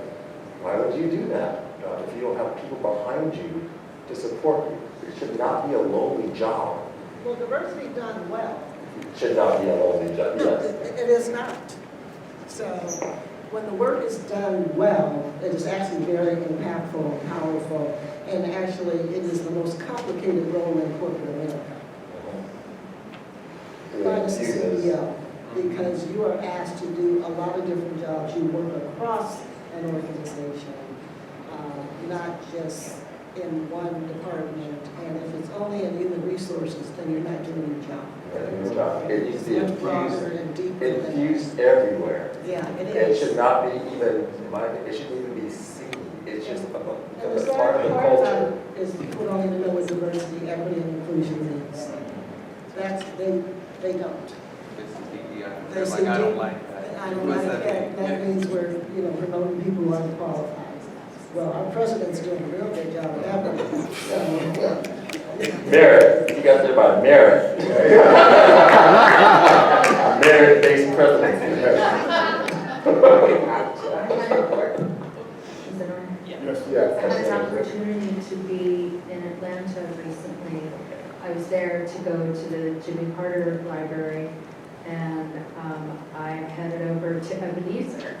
Why would you do that if you don't have people behind you to support you? It should not be a lonely job. Well, diversity done well. It should not be a lonely job, No, yes. it is not. So when the work is done well, it is actually very impactful and powerful, and actually it is the most complicated role in corporate America. As a CEO, because you are asked to do a lot of different jobs. You work across an organization, not just in one department, and if it's only in human resources, then you're not doing your job. It needs to be Much broader and deeper than that. infused everywhere. Yeah, it It is. should not be even, it shouldn't even be seen. It's just And a the part of sad the part culture. is people don't even know what diversity, equity, and inclusion means. They don't. They say, I don't like that. I don't like that. That means we're, promoting people who aren't qualified. Well, our president's doing a real good job of that. Merit, you got there by merit. merit-based presidency. Yes. Yes. I had an opportunity to be in Atlanta recently. I was there to go to the Jimmy Carter Library, and I headed over to Ebenezer.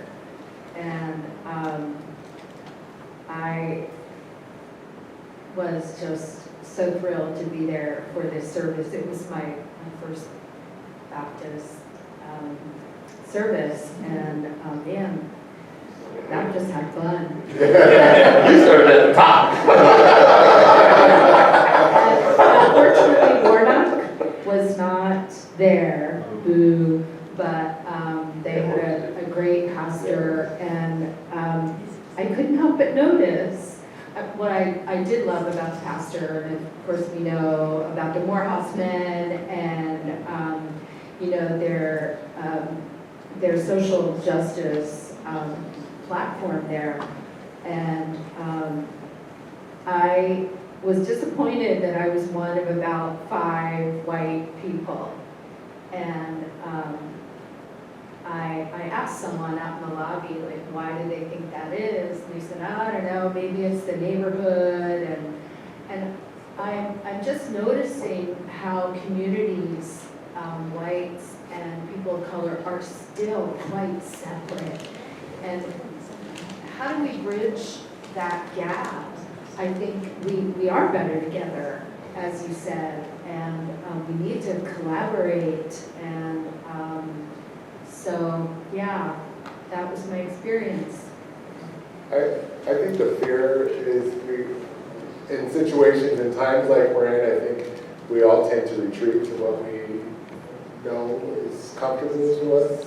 And I was just so thrilled to be there for this service. It was my first Baptist service, and man, Baptists had fun. You started at the top. Unfortunately, Warnock was not there, boo, but they had a great pastor, and I couldn't help but notice what I did love about the pastor, and of course we know about the Morehouse men and you know their social justice platform there, and I was disappointed that I was one of about 5 white people, and I asked someone out in the lobby, like, why do they think that is? And they said, I don't know, maybe it's the neighborhood, and I'm just noticing how communities, whites and people of color, are still quite separate. And how do we bridge that gap? I think we are better together, as you said, and we need to collaborate, and so, yeah, that was my experience. I think the fear is in situations and times like we're in, I think we all tend to retreat to what we know is comfortable to us.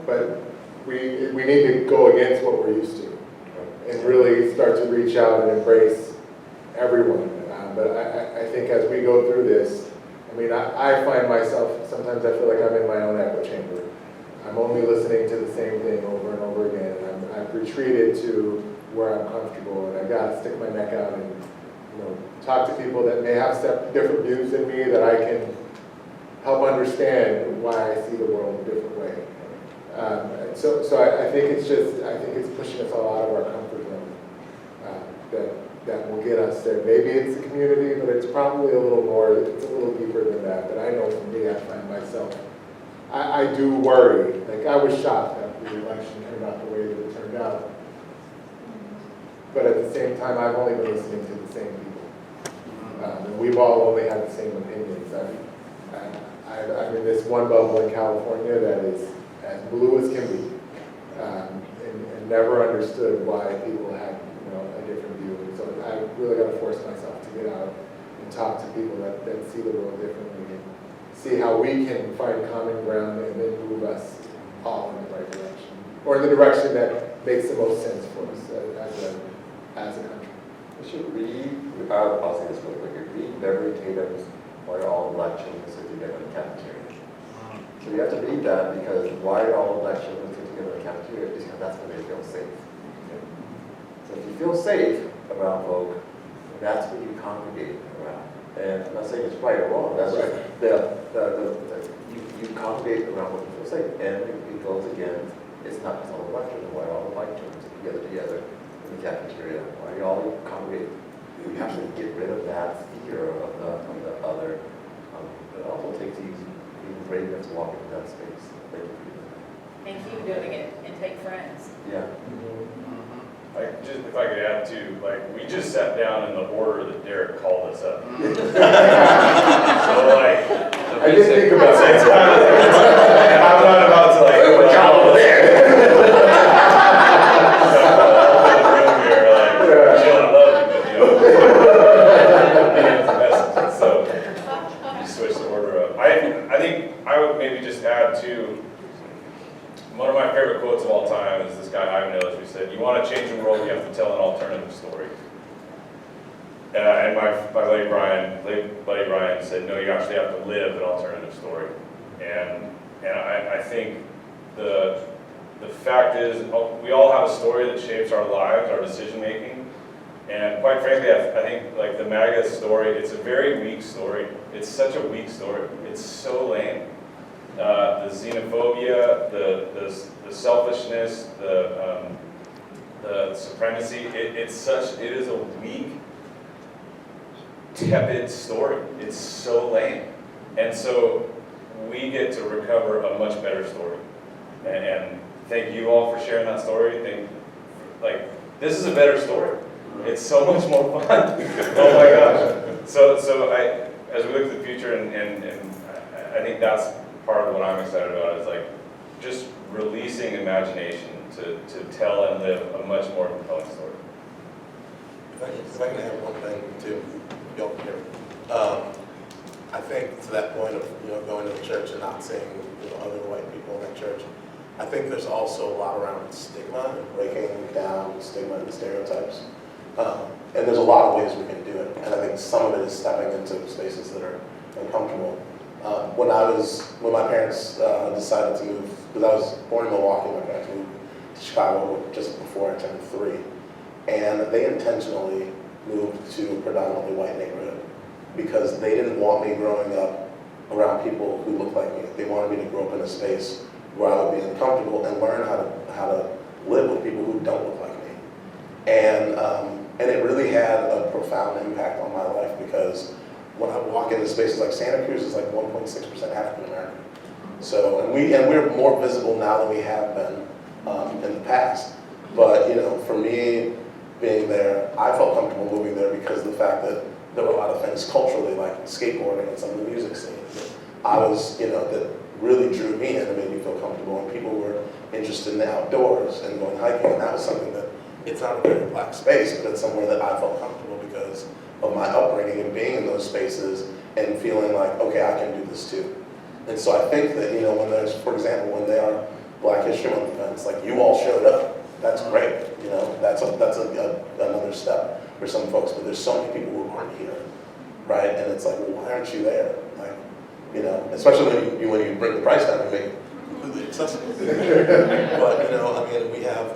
But we need to go against what we're used to and really start to reach out and embrace everyone. But I think as we go through this, I mean, I find myself, sometimes I feel like I'm in my own echo chamber. I'm only listening to the same thing over and over again. And I've retreated to where I'm comfortable, and I gotta stick my neck out and, you know, talk to people that may have different views than me, that I can help understand why I see the world a different way. So I think it's pushing us all out of our comfort zone. That will get us there. Maybe it's the community, but it's probably a little more, it's a little deeper than that. But I know for me, I find myself, I do worry. Like, I was shocked after the election turned out the way that it turned out. But at the same time, I've only been listening to the same people. And we've all only had the same opinions. I'm in this one bubble in California that is as blue as can be. And never understood why people had, you know, a different view. And so I really got to force myself to get out and talk to people that see the world differently, and see how we can find common ground and then move us all in the right direction, or in the direction that makes the most sense for us as a country. We should read, I'll say this really quickly, read Beverly Tatum's Why All Elections Sit Together in the Cafeteria. So you have to read that, because why all elections sit together in the cafeteria is because that's where they feel safe. So if you feel safe around folk, that's what you congregate around. And I'm not saying it's right or wrong, that's right. You congregate around what you feel safe. And it goes again, it's not just all elections, why all the like terms together in the cafeteria, why you all congregate. You have to get rid of that fear of the other. It also takes you being brave enough to walk into that space. Thank you for doing that. And keep doing it and take friends. Yeah. Like, just if I could add to, like, we just sat down in the order that Derek called us up. So like, I didn't think about it's kind of, I'm not about to like, Put y'all over there. Jill, I love you, but so just switch the order up. I think I would maybe just add to, one of my favorite quotes of all time is this guy Ivan Illich, who said, "You want to change the world, you have to tell an alternative story." And my buddy Brian said, "No, you actually have to live an alternative story." And I think the fact is, we all have a story that shapes our lives, our decision making. And quite frankly, I think like the MAGA story, it's a very weak story. It's such a weak story. It's so lame. the xenophobia, the selfishness, the supremacy. It is a weak, tepid story. It's so lame. And so we get to recover a much better story. And thank you all for sharing that story. This is a better story. It's so much more fun. Oh my gosh. So as we look to the future, and I think that's part of what I'm excited about, is like just releasing imagination to tell and live a much more compelling story. If I can add one thing too, y'all can hear me. I think to that point of going to the church and not seeing other white people in that church, I think there's also a lot around stigma and breaking down stigma and stereotypes. And there's a lot of ways we can do it. And I think some of it is stepping into spaces that are uncomfortable. When my parents decided to move, because I was born in Milwaukee, my parents moved to Chicago just before I turned 3. And they intentionally moved to a predominantly white neighborhood because they didn't want me growing up around people who looked like me. They wanted me to grow up in a space where I would be uncomfortable and learn how to live with people who don't look like me. And it really had a profound impact on my life because when I walk into spaces like Santa Cruz is like 1.6% African American. So, and we're more visible now than we have been in the past. But for me being there, I felt comfortable moving there because of the fact that there were a lot of things culturally, like skateboarding and some of the music scene, that really drew me in and made me feel comfortable. And people were interested in the outdoors and going hiking, and that was something that, it's not a very black space, but it's somewhere that I felt comfortable because of my upbringing and being in those spaces and feeling like, okay, I can do this too. And so I think that, when there's, for example, when there are Black History Month events, like you all showed up, that's great. That's another step for some folks, but there's so many people who aren't here, right? And it's like, well, why aren't you there? Like, especially when you bring the price down and make it completely accessible. But, we have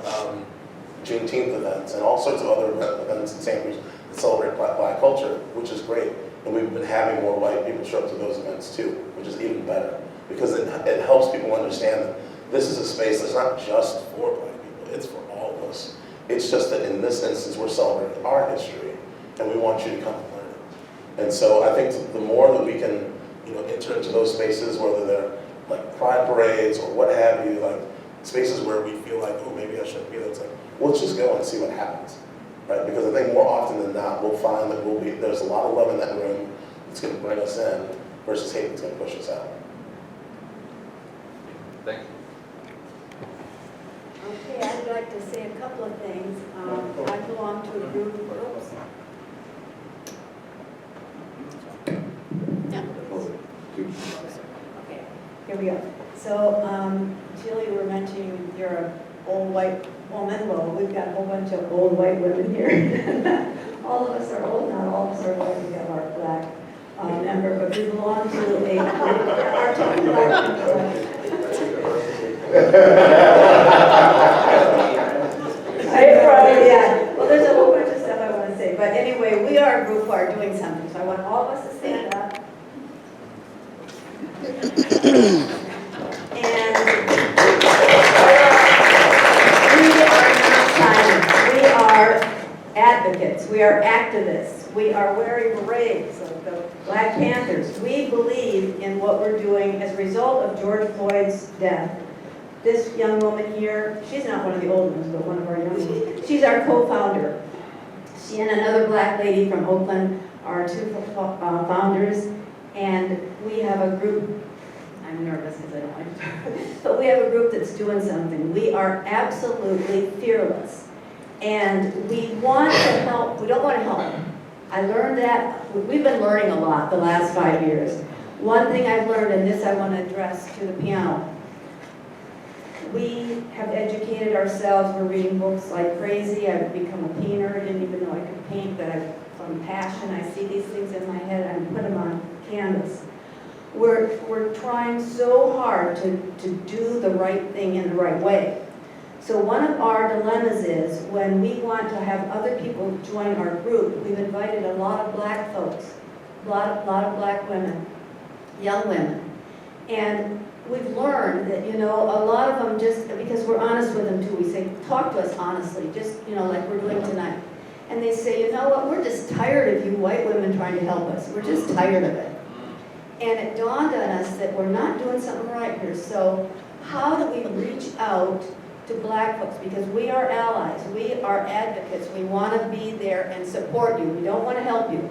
Juneteenth events and all sorts of other events in Santa Cruz that celebrate Black culture, which is great. And we've been having more white people show up to those events too, which is even better because it helps people understand that this is a space that's not just for Black people, it's for all of us. It's just that in this instance, we're celebrating our history and we want you to come and learn it. And so I think the more that we can, enter into those spaces, whether they're like pride parades or what have you, like spaces where we feel like, oh, maybe I shouldn't be there. It's like, well, let's just go and see what happens, right? Because I think more often than not, we'll find that there's a lot of love in that room that's going to bring us in versus hate that's going to push us out. Thank you. Okay, I'd like to say a couple of things. I belong to a group. Oops. Yeah. Okay, here we go. So, Jill, you were mentioning you're an old white woman. Well, we've got a whole bunch of old white women here. All of us are old, not all of us are white. We have our Black member, but we belong to a group. Our two Black people. Well, there's a whole bunch of stuff I want to say. But anyway, we are a group who are doing something. So I want all of us to stand up. And we are not silent. We are advocates. We are activists. We are wearing berets of the Black Panthers. We believe in what we're doing as a result of George Floyd's death. This young woman here, she's not one of the old ones, but one of our young ones. She's our co-founder. She and another Black lady from Oakland are two founders, and we have a group. I'm nervous because I don't like to talk, but we have a group that's doing something. We are absolutely fearless, and we want to help. We don't want to help. I learned that. We've been learning a lot the last 5 years. One thing I've learned, and this I want to address to the panel. We have educated ourselves. We're reading books like crazy. I've become a painter. I didn't even know I could paint, but from passion, I see these things in my head and put them on canvas. We're trying so hard to do the right thing in the right way. So one of our dilemmas is when we want to have other people join our group, we've invited a lot of Black folks, a lot of Black women, young women. And we've learned that, you know, a lot of them just, because we're honest with them too, we say, talk to us honestly, just, you know, like we're doing tonight. And they say, you know what, we're just tired of you white women trying to help us. We're just tired of it. And it dawned on us that we're not doing something right here. So how do we reach out to black folks? Because we are allies, we are advocates, we want to be there and support you. We don't want to help you.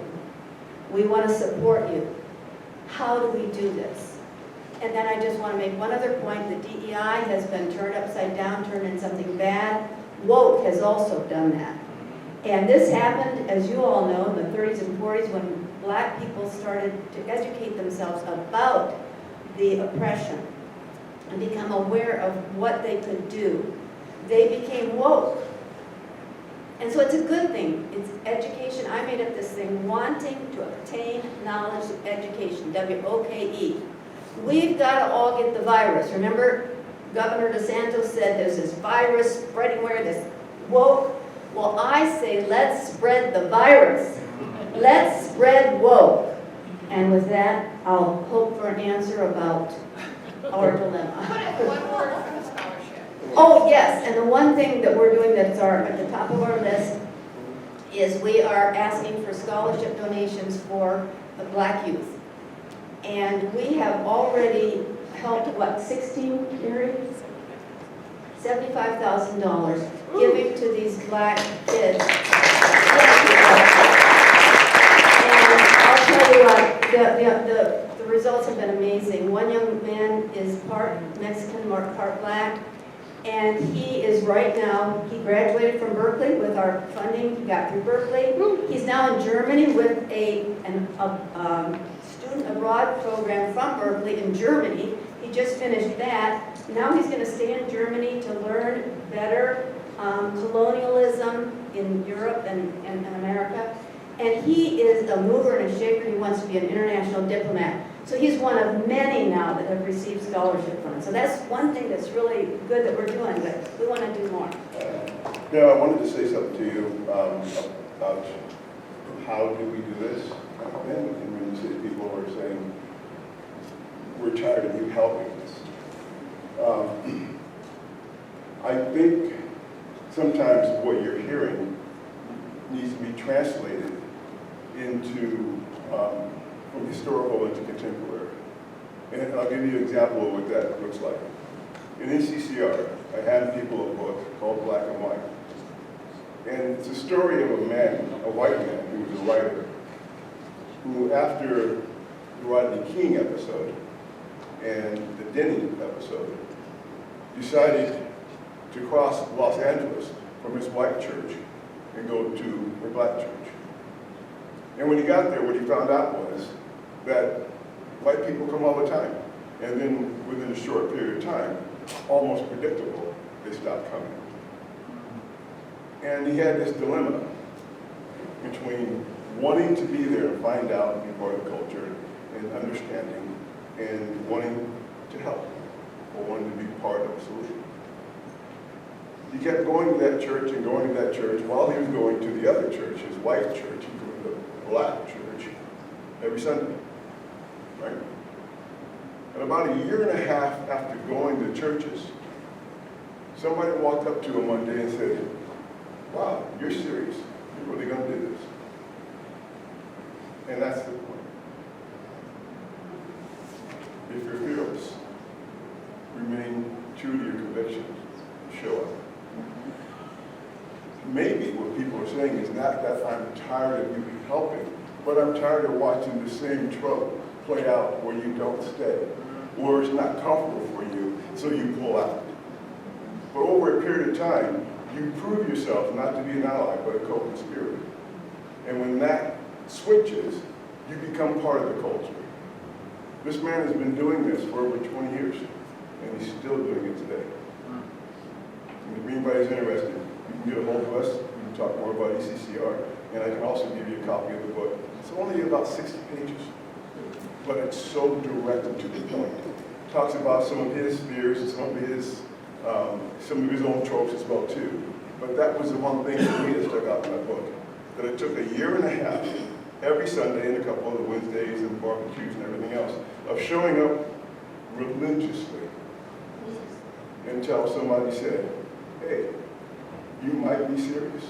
We want to support you. How do we do this? And then I just want to make one other point. The DEI has been turned upside down, turned into something bad. Woke has also done that. And this happened, as you all know, in the 30s and 40s when black people started to educate themselves about the oppression and become aware of what they could do. They became woke. And so it's a good thing. It's education. I made up this thing, wanting to obtain knowledge of education, W-O-K-E. We've got to all get the virus. Remember, Governor DeSantis said there's this virus spreading where this woke. Well, I say let's spread the virus. Let's spread woke. And with that, I'll hope for an answer about our dilemma. One word for the scholarship. Oh, yes, and the one thing that we're doing that's at the top of our list is we are asking for scholarship donations for the black youth. And we have already helped, what, 16 areas? $75,000 giving to these black kids. And I'll tell you what, the results have been amazing. One young man is part Mexican, part black, and he is right now, he graduated from Berkeley with our funding, he got through Berkeley. He's now in Germany with a student abroad program from Berkeley in Germany. He just finished that. Now he's going to stay in Germany to learn better colonialism in Europe and America. And he is a mover and a shaker. He wants to be an international diplomat. So he's one of many now that have received scholarship funds. So that's one thing that's really good that we're doing, but we want to do more. Yeah, I wanted to say something to you about how do we do this. And when you see people are saying, we're tired of you helping us. I think sometimes what you're hearing needs to be translated into from historical into contemporary. And I'll give you an example of what that looks like. In NCCR, I had people a book called Black and White. And it's a story of a man, a white man, who was a writer, who after the Rodney King episode and the Denny episode, decided to cross Los Angeles from his white church and go to a black church. And when he got there, what he found out was that white people come all the time. And then within a short period of time, almost predictable, they stopped coming. And he had this dilemma between wanting to be there and find out and be part of the culture and understanding and wanting to help or wanting to be part of a solution. He kept going to that church and going to that church while he was going to the other church, his white church. He would go to the black church every Sunday, right? And about a year and a half after going to churches, somebody walked up to him one day and said, wow, you're serious. You're really going to do this. And that's the point. If you're fearless, remain true to your convictions, show up. Maybe what people are saying is not that I'm tired of you helping, but I'm tired of watching the same trope play out where you don't stay, or it's not comfortable for you, so you pull out. But over a period of time, you prove yourself not to be an ally, but a co-conspirator. And when that switches, you become part of the culture. This man has been doing this for over 20 years, and he's still doing it today. And if anybody's interested, you can get a hold of us. We can talk more about ECCR, and I can also give you a copy of the book. It's only about 60 pages, but it's so direct and to the point. It talks about some of his fears and some of his own tropes as well too. But that was the one thing for me that stuck out in that book. That it took a year and a half, every Sunday and a couple of the Wednesdays and barbecues and everything else, of showing up religiously until somebody said, hey, you might be serious.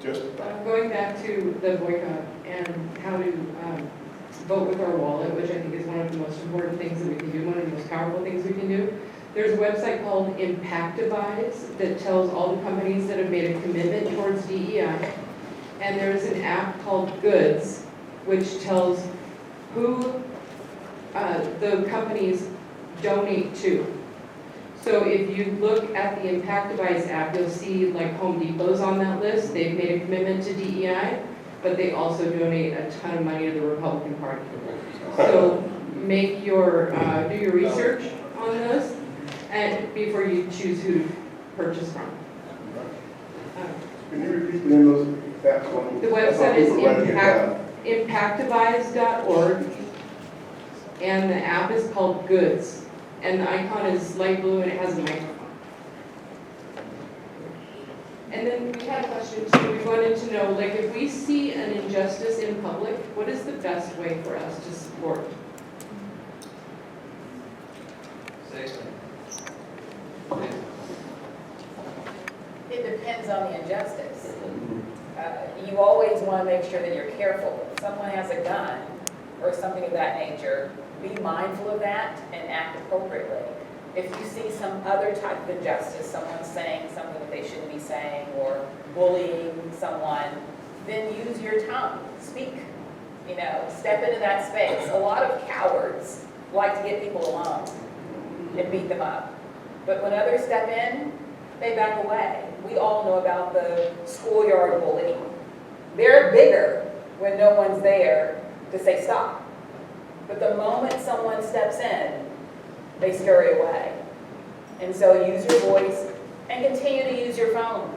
Just Going back to the boycott and how to vote with our wallet, which I think is one of the most important things that we can do, one of the most powerful things we can do. There's a website called Impactivize that tells all the companies that have made a commitment towards DEI. And there's an app called Goods, which tells who the companies donate to. So if you look at the Impactivize app, you'll see like Home Depot's on that list. They've made a commitment to DEI, but they also donate a ton of money to the Republican Party. So make your, do your research on those and before you choose who to purchase from. Can you repeat the name of those apps? The website is impactivize.org and the app is called Goods. And the icon is light blue and it has a microphone. And then we had a question too. We wanted to know, like, if we see an injustice in public, what is the best way for us to support? It depends on the injustice. You always want to make sure that you're careful. If someone has a gun or something of that nature, be mindful of that and act appropriately. If you see some other type of injustice, someone saying something that they shouldn't be saying or bullying someone, then use your tongue, speak, step into that space. A lot of cowards like to get people alone and beat them up. But when others step in, they back away. We all know about the schoolyard bully. They're bigger when no one's there to say stop. But the moment someone steps in, they scurry away. And so use your voice and continue to use your phone.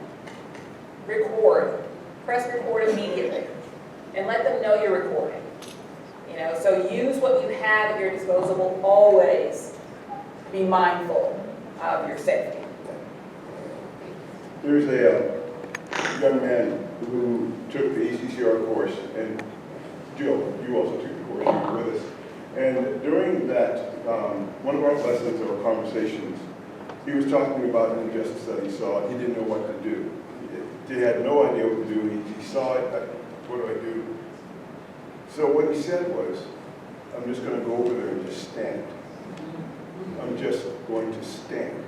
Record. Press record immediately. And let them know you're recording. So use what you have at your disposal always. Be mindful of your safety. There's a young man who took the ACCR course, and Jill, you also took the course, you were with us. And during that, one of our lessons or conversations, he was talking about an injustice that he saw. He didn't know what to do. He had no idea what to do. He saw it, what do I do? So what he said was, I'm just going to go over there and just stand. I'm just going to stand.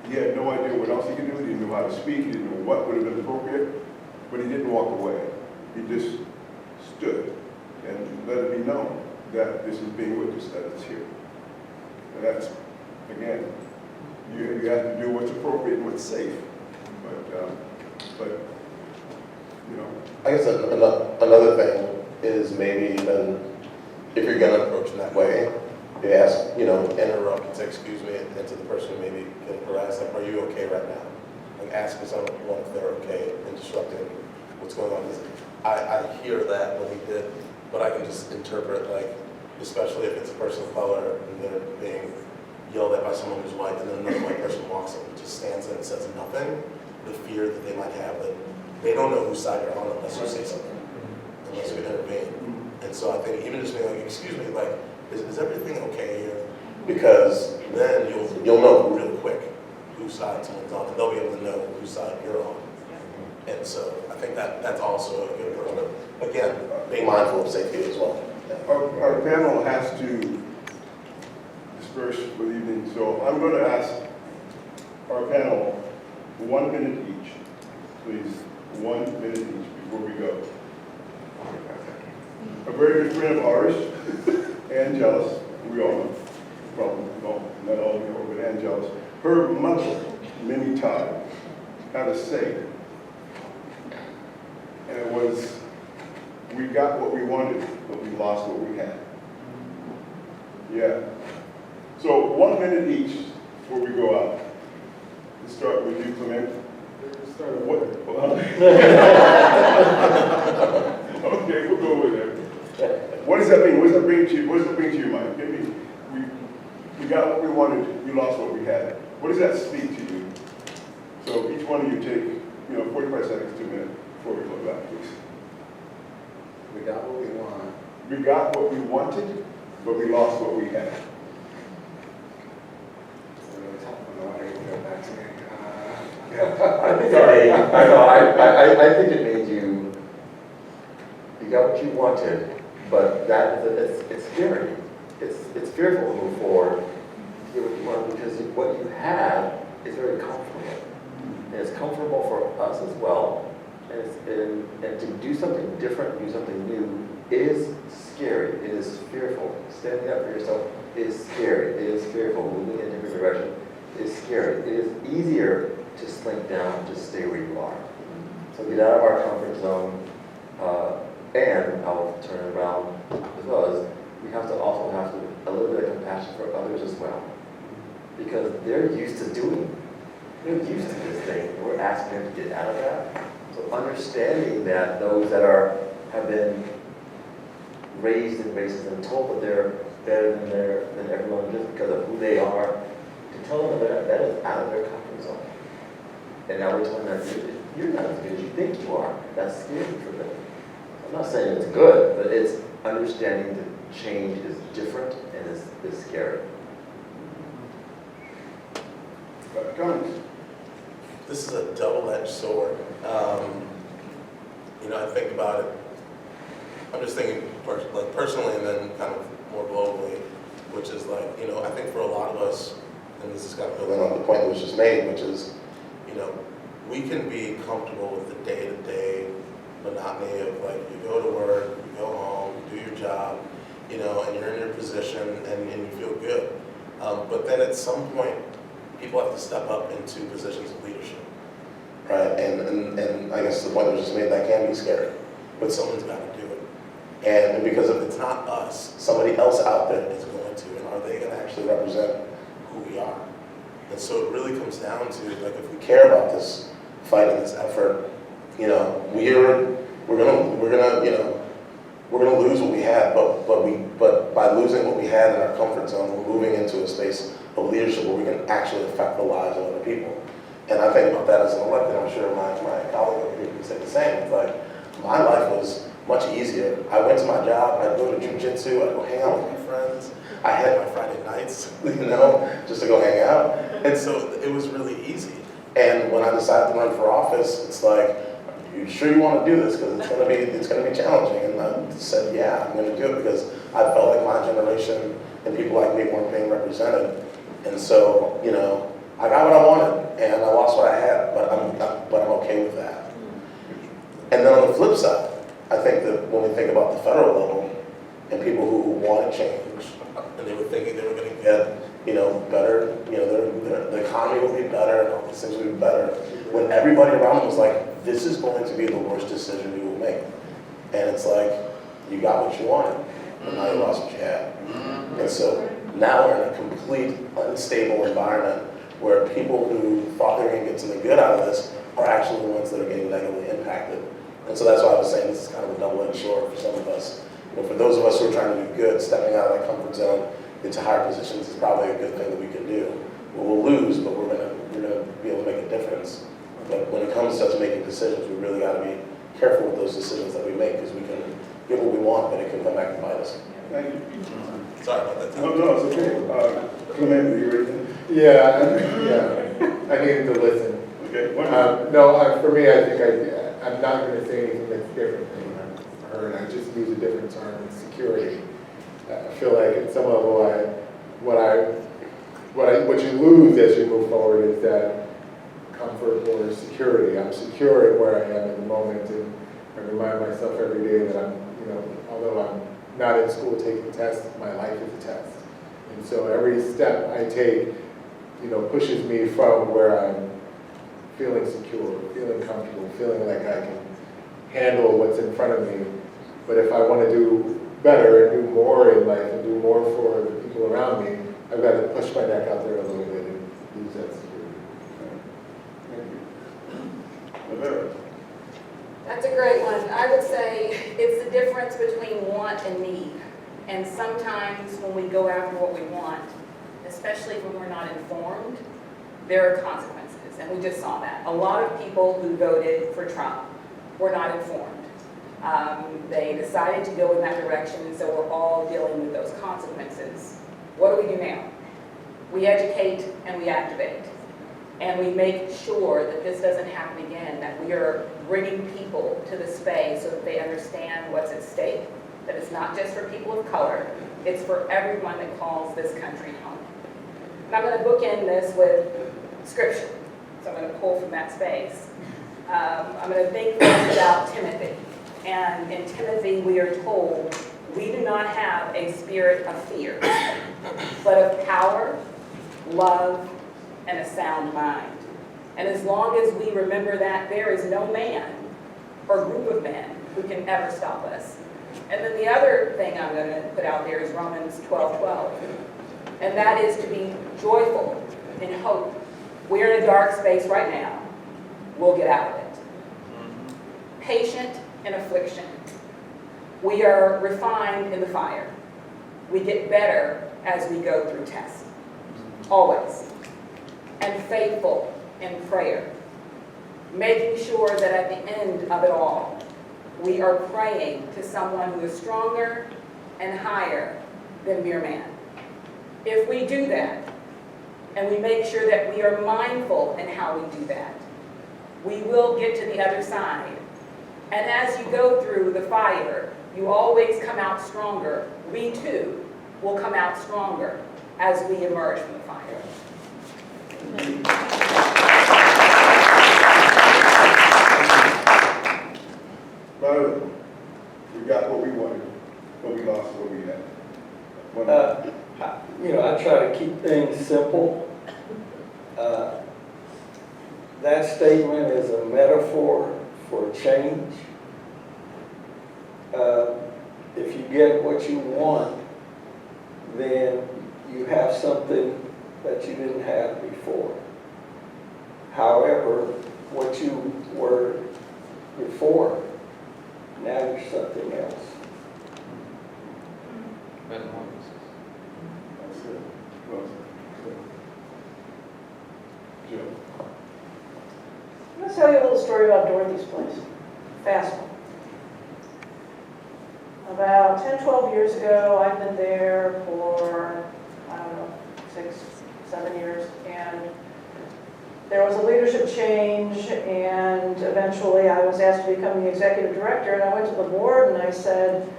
He had no idea what else he could do. He didn't know how to speak. He didn't know what would have been appropriate. But he didn't walk away. He just stood and let it be known that this is being witnessed, that it's here. And that's, again, you have to do what's appropriate and what's safe. But I guess another thing is maybe even if you're going to approach in that way, you ask, interrupt and say, excuse me, and to the person who maybe can harass them, are you okay right now? Like asking someone if they're okay and disrupting what's going on. I hear that when we did, but I can just interpret, like, especially if it's a person of color and they're being yelled at by someone who's white, and then another white person walks up and just stands there and says nothing, the fear that they might have that they don't know whose side you're on unless you say something, unless you intervene. And so I think even just being like, excuse me, like, is everything okay here? Because then you'll know real quick whose side someone's on, and they'll be able to know whose side you're on. And so I think that's also a good approach. But again, being mindful of safety as well. our panel has to disperse for the evening, so I'm going to ask our panel 1 minute each, please. 1 minute each before we go. A very good friend of ours, Angelus, we all know, probably not all of you know, but Angelus, her mother, Minnie Todd, had a saying, and it was, we got what we wanted, but we lost what we had. Yeah. So 1 minute each before we go out. Let's start with you, Clement. What? Okay, we'll go with it. What does that mean? What does that bring to you? What does that bring to your mind? Give me. We got what we wanted. We lost what we had. What does that speak to you? So each one of you take, 45 seconds to a minute before we close out, please. We got what we want. We got what we wanted, but we lost what we had. I think I think it made you got what you wanted, but it's scary. It's fearful to move forward to get what you want because what you have is very comfortable. And it's comfortable for us as well. And to do something different, do something new is scary. It is fearful. Standing up for yourself is scary. It is fearful. Moving in a different direction is scary. It is easier to slink down, to stay where you are. So get out of our comfort zone, and I'll turn it around as well as we have to also have a little bit of compassion for others as well. Because they're used to they're used to this thing, and we're asking them to get out of that. So understanding that those that have been raised in racism and told that they're better than everyone just because of who they are, to tell them that is out of their comfort zone. And now we're telling them that you're not as good as you think you are. That's scary for them. I'm not saying it's good, but it's understanding that change is different and is scary. Cummings. This is a double-edged sword. I think about it. I'm just thinking personally and then kind of more globally, which is I think for a lot of us, and this is kind of building on the point that was just made, which is, we can be comfortable with the day-to-day monotony of you go to work, you go home, you do your job, and you're in your position and you feel good. But then at some point, people have to step up into positions of leadership, right? And I guess the point that was just made, that can be scary, but someone's got to do it. And because if it's not us, somebody else out there is going to, and are they going to actually represent who we are? And so it really comes down to if we care about this fight and this effort, we're gonna lose what we had, but by losing what we had in our comfort zone, we're moving into a space of leadership where we can actually affect the lives of other people. And I think about that as an elected. I'm sure my colleague over here can say the same. It's my life was much easier. I went to my job, I'd go to jiu-jitsu, I'd go hang out with my friends. I had my Friday nights, just to go hang out. And so it was really easy. And when I decided to run for office, it's are you sure you want to do this? Because it's gonna be challenging. And I said, yeah, I'm gonna do it because I felt like my generation and people like me weren't being represented. And so, I got what I wanted and I lost what I had, but I'm okay with that. And then on the flip side, I think that when we think about the federal level and people who want to change, and they were thinking they were going to get, better, the economy will be better and all these things will be better, when everybody around them was like, this is going to be the worst decision you will make. And it's you got what you wanted, but now you lost what you had. And so now we're in a complete unstable environment where people who thought they were going to get something good out of this are actually the ones that are getting negatively impacted. And so that's why I was saying this is kind of a double-edged sword for some of us. For those of us who are trying to do good, stepping out of that comfort zone into higher positions is probably a good thing that we can do. We'll lose, but we're gonna be able to make a difference. But when it comes to us making decisions, we really got to be careful with those decisions that we make because we can get what we want, but it can come back and bite us. Thank you. Sorry about that. No, it's okay. Clement, are you ready? Yeah. I needed to listen. Okay. For me, I think I'm not going to say anything that's different than her, and I just use a different term, security. I feel like at some level, what you lose as you move forward is that comfort or security. I'm secure in where I am in the moment, and I remind myself every day that although I'm not in school taking tests, my life is a test. And so every step I take, pushes me from where I'm feeling secure, feeling comfortable, feeling like I can handle what's in front of me. But if I want to do better and do more in life and do more for the people around me, I've got to push my neck out there a little bit and lose that security. Thank you. Lavera. That's a great one. I would say it's the difference between want and need. And sometimes when we go after what we want, especially when we're not informed, there are consequences. And we just saw that. A lot of people who voted for Trump were not informed. They decided to go in that direction, and so we're all dealing with those consequences. What do we do now? We educate and we activate. And we make sure that this doesn't happen again, that we are bringing people to the space so that they understand what's at stake, that it's not just for people of color, it's for everyone that calls this country home. And I'm going to bookend this with scripture, so I'm going to pull from that space. I'm going to think about Timothy. And in Timothy, we are told, we do not have a spirit of fear, but of power, love, and a sound mind. And as long as we remember that, there is no man or group of men who can ever stop us. And then the other thing I'm going to put out there is Romans 12:12. And that is to be joyful in hope. We're in a dark space right now. We'll get out of it. Patient in affliction. We are refined in the fire. We get better as we go through tests. Always. And faithful in prayer. Making sure that at the end of it all, we are praying to someone who is stronger and higher than mere man. If we do that, and we make sure that we are mindful in how we do that, we will get to the other side. And as you go through the fire, you always come out stronger. We too will come out stronger as we emerge from the fire. Well, we got what we wanted, but we lost what we had. I try to keep things simple. That statement is a metaphor for change. If you get what you want, then you have something that you didn't have before. However, what you were before, now you're something else. That's it. Well said. Jill. I'm going to tell you a little story about Dorothy's place. Fast one. About 10, 12 years ago, I've been there for, 6, 7 years, and there was a leadership change, and eventually I was asked to become the executive director, and I went to the board and I said,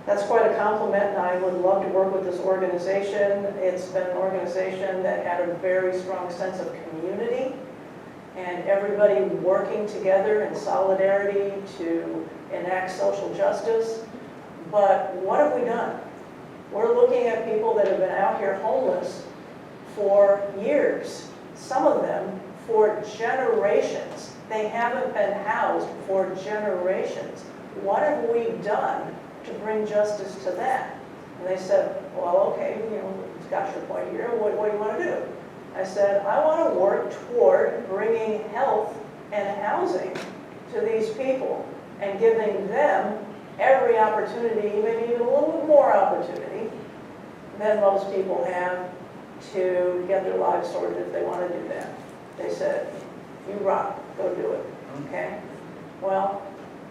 that's quite a compliment, and I would love to work with this organization. It's been an organization that had a very strong sense of community, and everybody working together in solidarity to enact social justice. But what have we done? We're looking at people that have been out here homeless for years, some of them for generations. They haven't been housed for generations. What have we done to bring justice to that? And they said, well, okay, got your point here. What do you want to do? I said, I want to work toward bringing health and housing to these people and giving them every opportunity, maybe even a little bit more opportunity than most people have to get their lives sorted if they want to do that. They said, you rock, go do it, okay? Well,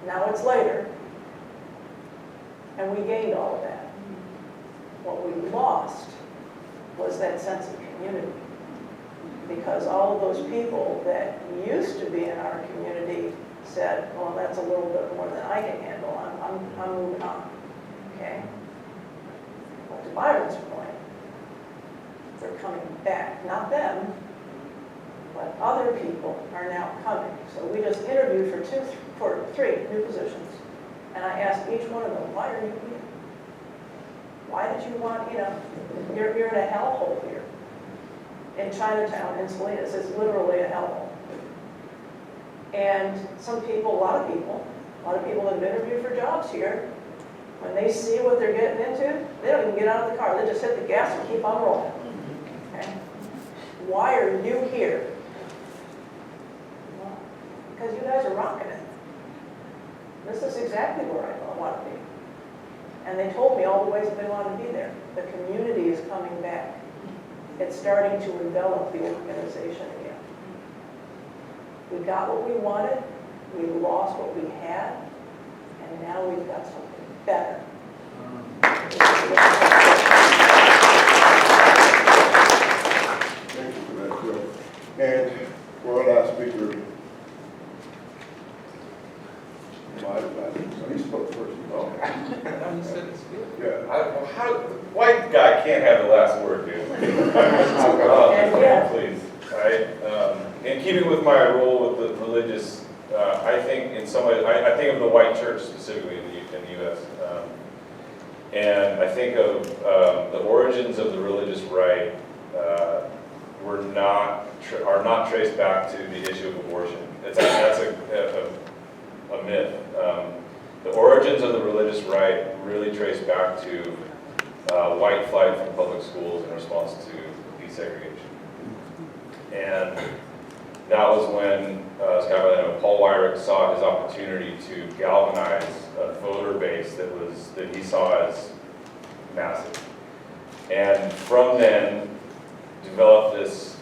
now it's later, and we gained all of that. What we lost was that sense of community, because all of those people that used to be in our community said, well, that's a little bit more than I can handle, I'm moving on, okay? Well, to Byron's point, they're coming back, not them, but other people are now coming. So we just interviewed for 3 new positions, and I asked each one of them, why are you here? Why did you want, you're in a hellhole here. In Chinatown, in Salinas, it's literally a hellhole. And some people, a lot of people that have interviewed for jobs here, when they see what they're getting into, they don't even get out of the car. They just hit the gas and keep on rolling. Okay? Why are you here? Well, because you guys are rocking it. This is exactly where I want to be. And they told me all the ways that they want to be there. The community is coming back. It's starting to envelop the organization again. We got what we wanted, we lost what we had, and and now we've got something better. Thank you for that, Joe. And for our last speaker, he spoke first. Oh. Yeah. White guy can't have the last word, dude. Please. In keeping with my role with the religious, I think in some way, I think of the white church specifically in the U.S. And I think of the origins of the religious right are not traced back to the issue of abortion. That's a myth. The origins of the religious right really trace back to white flight from public schools in response to desegregation. And that was when Paul Weyrich saw his opportunity to galvanize a voter base that he saw as massive. And from then, developed this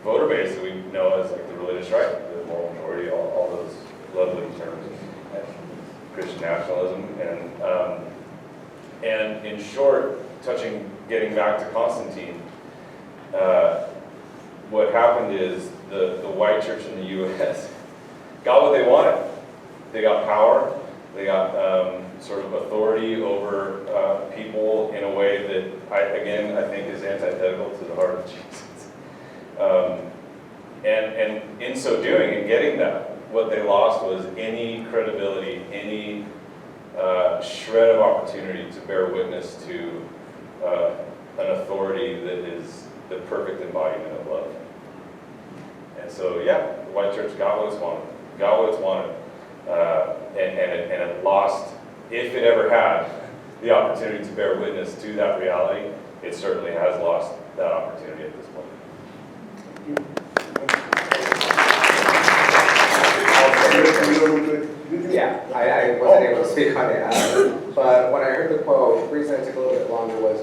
voter base that we know as like the religious right, the moral majority, all those lovely terms, Christian nationalism, and in short, getting back to Constantine, what happened is the white church in the U.S. got what they wanted. They got power. They got sort of authority over people in a way that I think is antithetical to the heart of Jesus. And in so doing, in getting that, what they lost was any credibility, any shred of opportunity to bear witness to an authority that is the perfect embodiment of love. And so, yeah, the white church got what it's wanted, and it lost, if it ever had, the opportunity to bear witness to that reality. It certainly has lost that opportunity at this point. Yeah, I wasn't able to speak on it, but when I heard the quote, the reason I took a little bit longer was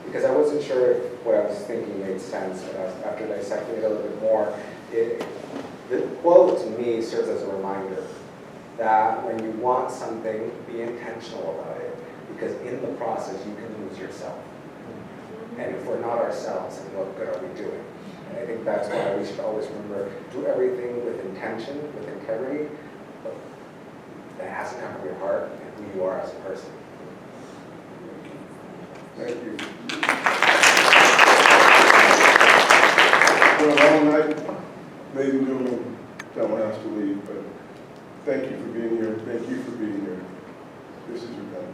because I wasn't sure if what I was thinking made sense, but after dissecting it a little bit more, the quote to me serves as a reminder that when you want something, be intentional about it, because in the process you can lose yourself. And if we're not ourselves, then what good are we doing? And I think that's why we should always remember, do everything with intention, with integrity, but that has to come from your heart and who you are as a person. Thank you. Well, a long night, ladies and gentlemen. Clement has to leave, but thank you for being here. Thank you for being here. This is your time.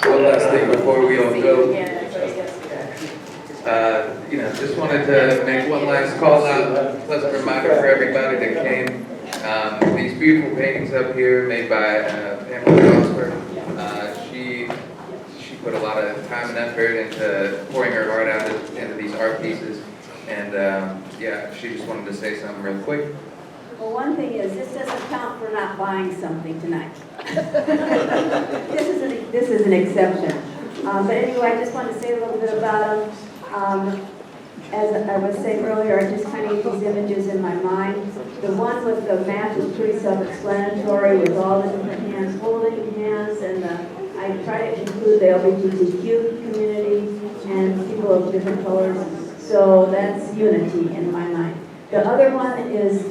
One last thing before we all go. Just wanted to make one last call out, pleasant reminder for everybody that came. These beautiful paintings up here made by Pamela. She put a lot of time and effort into pouring her heart out into these art pieces. And she just wanted to say something real quick. Well, one thing is, this doesn't count for not buying something tonight. This is an exception. But anyway, I just wanted to say a little bit about them. As I was saying earlier, I just kind of get these images in my mind. The one with the match is pretty self-explanatory, with all the different hands holding hands, and I try to include the LGBTQ community and people of different colors. So that's unity in my mind. The other one is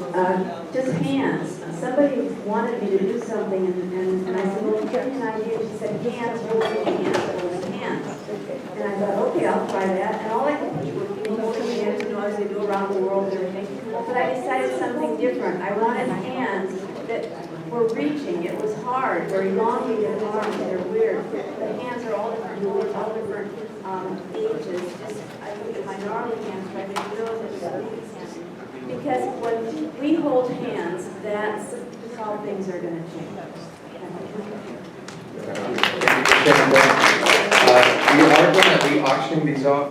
just hands. Somebody wanted me to do something, and I said, well, give me an idea. She said, hands, holding hands, holding hands. And I thought, okay, I'll try that. And all I could think were people holding hands, as they do around the world and everything. But I decided something different. I wanted hands that were reaching. It was hard. They're elongated arms. They're weird. The hands are all different colors, all different ages. I look at my gnarly hands right there. Because when we hold hands, that's how things are going to change. We are going to be auctioning these off.